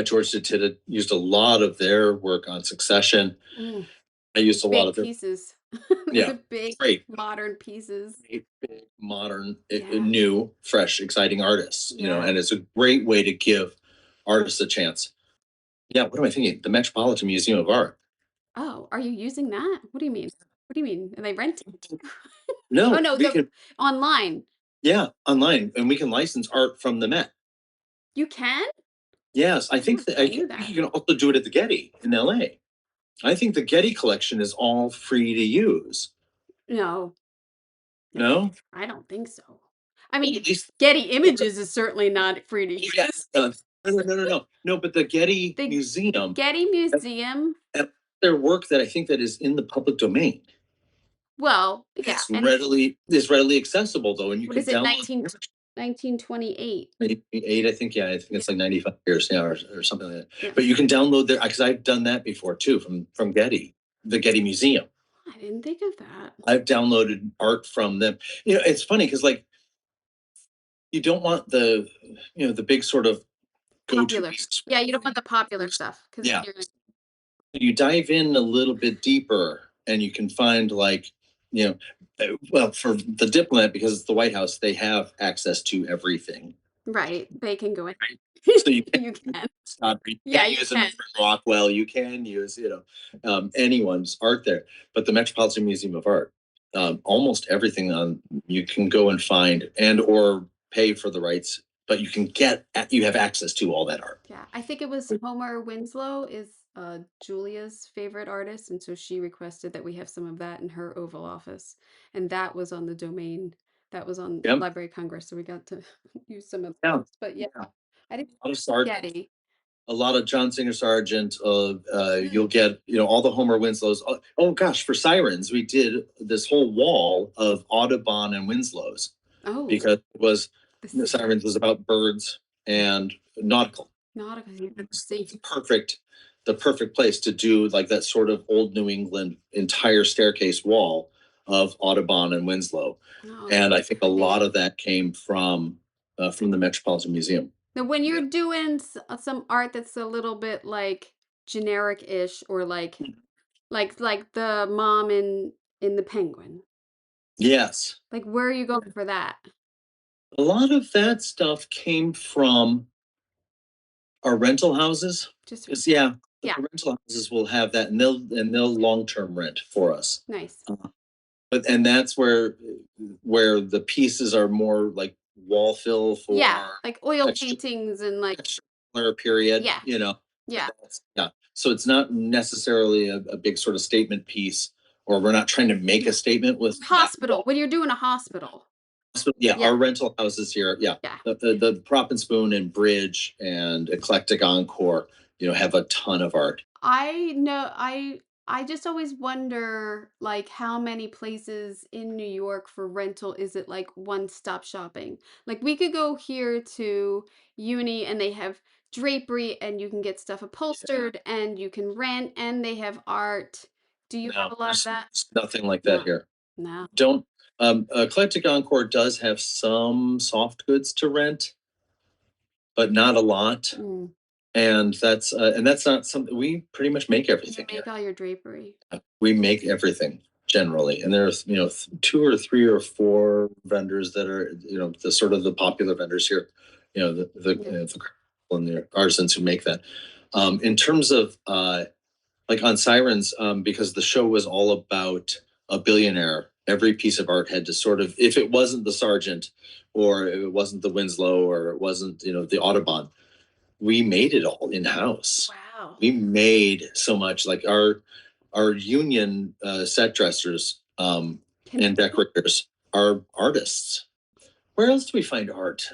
George did used a lot of their work on Succession. Mm, I used a lot big of their pieces. Those yeah, are big, great, modern pieces. big, modern, Yeah. new, fresh, exciting artists. Yeah. And it's a great way to give artists a chance. Yeah, what am I thinking? The Metropolitan Museum of Art. Oh, are you using that? What do you mean? What do you mean? Are they renting? Oh No, no, we the can, online. yeah, online, and we can license art from the Met. You can? Yes, I Oh, think that I I knew think that. you can also do it at the Getty in LA. I think the Getty collection is all free to use. No, no, No? I don't think so. I Well, mean, at least Getty Images is certainly not free to yes. use. No, but the Getty The Museum Getty Museum, have their work that I think that is in the public domain. well, yeah, and Is readily accessible though, and you what can is it, download 1928? 8, I think, yeah, I think Yeah, it's like 95 years, yeah, or something like yeah. that. But you can download there because I've done that before too from Getty, the Getty Museum. I didn't think of that. I've downloaded art from them. It's funny because like you don't want the big sort of go-to Popular. pieces. Yeah, you don't want the popular stuff because Yeah. you're You dive in a little bit deeper and you can find like, you know, well, for the Diplomat, because it's the White House, they have access to everything. right. They can go in. So you can't, You can. you Yeah, can't you use can. another Rockwell, you can use, anyone's art there. But the Metropolitan Museum of Art, almost everything on you can go and find and or pay for the rights, but you have access to all that art. Yeah, I think it was Homer Winslow is Julia's favorite artist, and so she requested that we have some of that in her Oval Office, and that was on the domain. That was on Yep. Library of Congress, so we got to use some of Yeah. those. But yeah, Yeah. I didn't A lot of Sargent, Getty. a lot of John Singer Sargent. You'll get all the Homer Winslows. Oh gosh, for Sirens, we did this whole wall of Audubon and Winslows Oh, because it was the Sirens was about birds and nautical. Nautica. It's See. the perfect place to do like that sort of old New England entire staircase wall of Audubon and Winslow. Oh, And I think a pretty. lot of that came from the Metropolitan Museum. Now, when you're doing some art that's a little bit like generic-ish, or like the mom in the Penguin, Yes. like where are you going for that? A lot of that stuff came from our rental houses. Just Yeah, the yeah, rental houses will have that and they'll long-term rent for us. nice. And that's where the pieces are more like wall fill Yeah, for like oil extra paintings and like period, yeah, yeah. Yeah. So it's not necessarily a big sort of statement piece, or we're not trying to make a statement with that Hospital, wall. when you're doing a hospital. So, yeah, Yeah, our rental houses here, yeah. yeah. The Prop and Spoon and Bridge and Eclectic Encore, have a ton of art. I know I just always wonder like how many places in New York for rental is it like one-stop shopping? Like we could go here to Uni and they have drapery and you can get stuff upholstered and you can rent and they have art. Do you have No, a lot of that? there's nothing like that No. here. No. Don't Eclectic Encore does have some soft goods to rent, but not a lot. Mm. And that's not something we pretty much make You everything make here. all your drapery. We make everything generally, and there's 2 or 3 or 4 vendors that are the sort of the popular vendors here. And the artisans who make that. In terms of like on Sirens, because the show was all about a billionaire. Every piece of art had to sort of, if it wasn't the Sergeant, or if it wasn't the Winslow, or it wasn't the Audubon, we made it all in house. Wow. We made so much. Like our union set dressers and decorators are artists. Where else do we find art?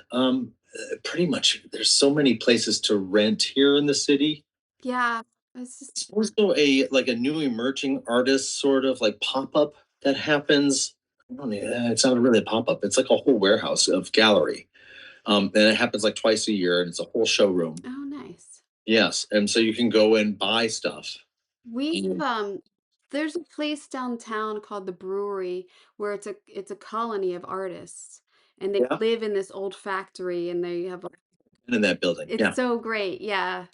Pretty much. There's so many places to rent here in the city. Yeah. It's just It's also a new emerging artist sort of like pop up that happens. I don't know, it's not really a pop up. It's like a whole warehouse of gallery. And it happens like twice a year, and it's a whole showroom. oh nice. Yes, and so you can go and buy stuff. We There's a place downtown called the Brewery where it's a colony of artists and they Yeah. live in this old factory and they have In that building. it's Yeah. so great. Yeah.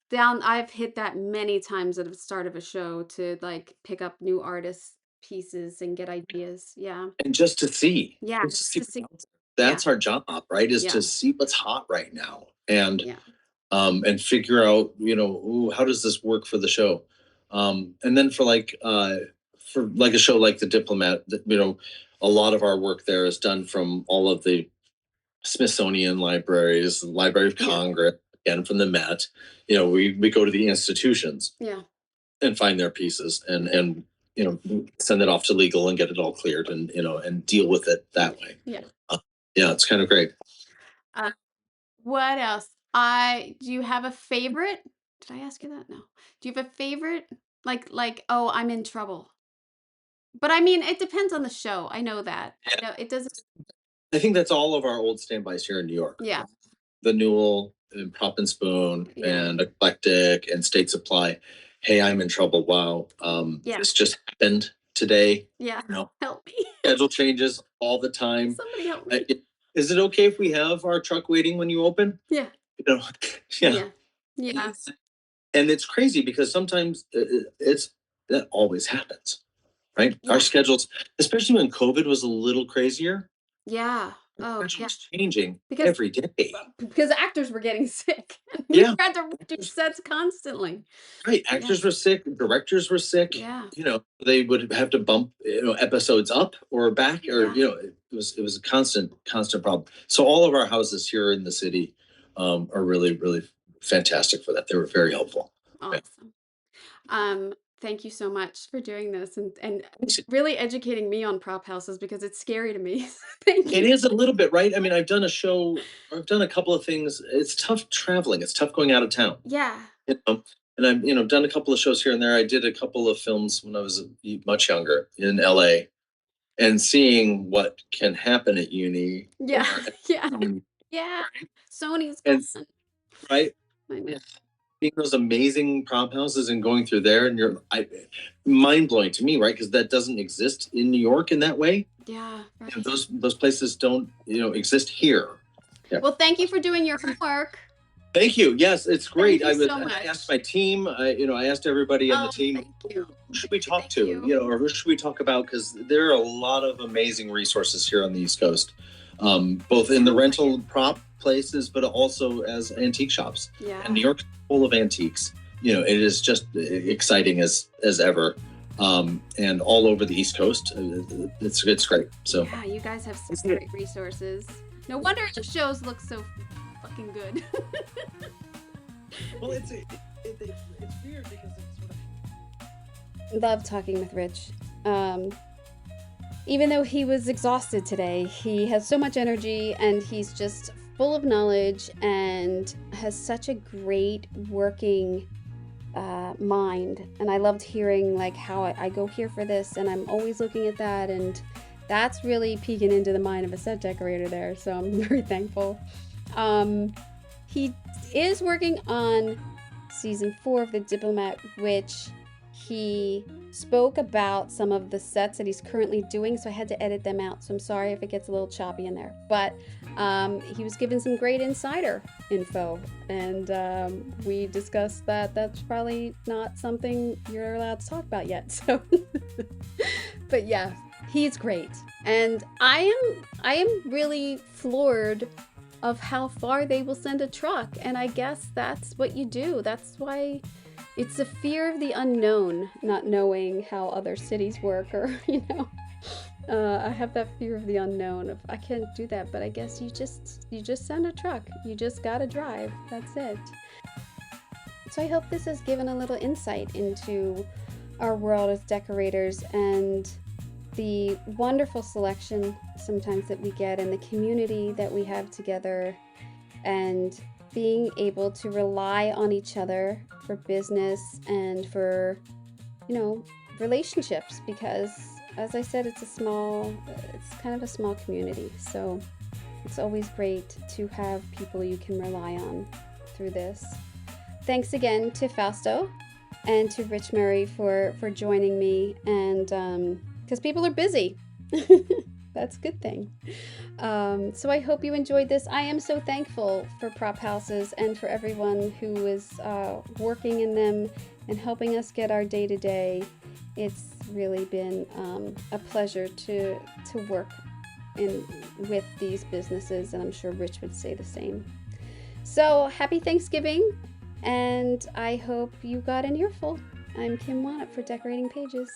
Down I've hit that many times at the start of a show to like pick up new artist pieces and get ideas. Yeah. And just to see, Yeah. just to Just see to see. that's Yeah. our job, right? Is Yeah. to see what's hot right now Yeah. and figure out, ooh, how does this work for the show? And then for like a show like the Diplomat, a lot of our work there is done from all of the Smithsonian libraries, the Library of Yeah. Congress, again from the Met. We go to the institutions Yeah. and find their pieces and send it off to legal and get it all cleared and deal with it that way. Yeah. Yeah, it's kind of great. Uh, what else? Do you have a favorite? Did I ask you that? No. Do you have a favorite? Like, oh, I'm in trouble. But I mean, it depends on the show. I know that. I know it doesn't. I think that's all of our old standbys here in New York. Yeah. The Newel and Prop and Spoon Yeah. and Eclectic and State Supply. Hey, I'm in trouble. Wow. Yeah. This just happened today. Yeah. Help me. Schedule changes all the time. Somebody help me. Is it okay if we have our truck waiting when you open? Yeah. Yeah. Yeah. Yeah. And it's crazy because sometimes that always happens, right? Yeah. Our schedules, especially when COVID was a little crazier, Yeah. Oh, schedule yeah. was changing Because every day. because actors were getting sick. We Yeah. had to do sets constantly. Right. Actors were sick, directors were sick. Yeah. They would have to bump, episodes up or back or, Yeah. it was a constant problem. So all of our houses here in the city are really, really fantastic for that. They were very helpful. Awesome. Thank you so much for doing this and really educating me on prop houses because it's scary to me. Thank It you. is a little bit, right? I mean, I've done a couple of things. It's tough traveling. It's tough going out of town. Yeah. And I've, done a couple of shows here and there. I did a couple of films when I was much younger in LA and seeing what can happen at uni. Yeah. Yeah. Um, Yeah. Sony's And- gone. right? I know. Seeing those amazing prop houses and going through there and mind blowing to me, right? Because that doesn't exist in New York in that way. Yeah. Right. And those places don't, exist here. Yeah. Well, thank you for doing your homework. Thank you. Yes, it's great. Thank you so I much. asked my team. I asked everybody on the team. Thank you. Who should we talk Thank to? you. Or who should we talk about? Because there are a lot of amazing resources here on the East Coast, both in the rental prop places, but also as antique shops. Yeah. And New York's full of antiques. It is just exciting as ever. And all over the East Coast, it's great. So Yeah, you guys have some great resources. No wonder your shows look so fucking good. well, it's weird because it's sort of. Love talking with Rich. Even though he was exhausted today, he has so much energy and he's just full of knowledge and has such a great working mind. And I loved hearing like how I go here for this and I'm always looking at that, and that's really peeking into the mind of a set decorator there. So I'm very thankful. He is working on season 4 of the Diplomat, which he spoke about some of the sets that he's currently doing, so I had to edit them out. So I'm sorry if it gets a little choppy in there. But he was given some great insider info, and we discussed that that's probably not something you're allowed to talk about yet. So, but yeah, he's great, and I am really floored of how far they will send a truck, and I guess that's what you do. That's why. It's a fear of the unknown, not knowing how other cities work, or, I have that fear of the unknown. I can't do that, but I guess you just send a truck. You just gotta drive. That's it. So I hope this has given a little insight into our world as decorators and the wonderful selection sometimes that we get and the community that we have together, and being able to rely on each other for business and for, relationships, because as I said, it's kind of a small community. So it's always great to have people you can rely on through this. Thanks again to Fausto and to Rich Murray for joining me, and because people are busy. That's a good thing. So I hope you enjoyed this. I am so thankful for prop houses and for everyone who is working in them and helping us get our day-to-day. It's really been a pleasure to work with these businesses, and I'm sure Rich would say the same. So happy Thanksgiving, and I hope you got an earful. I'm Kim Wannop for Decorating Pages.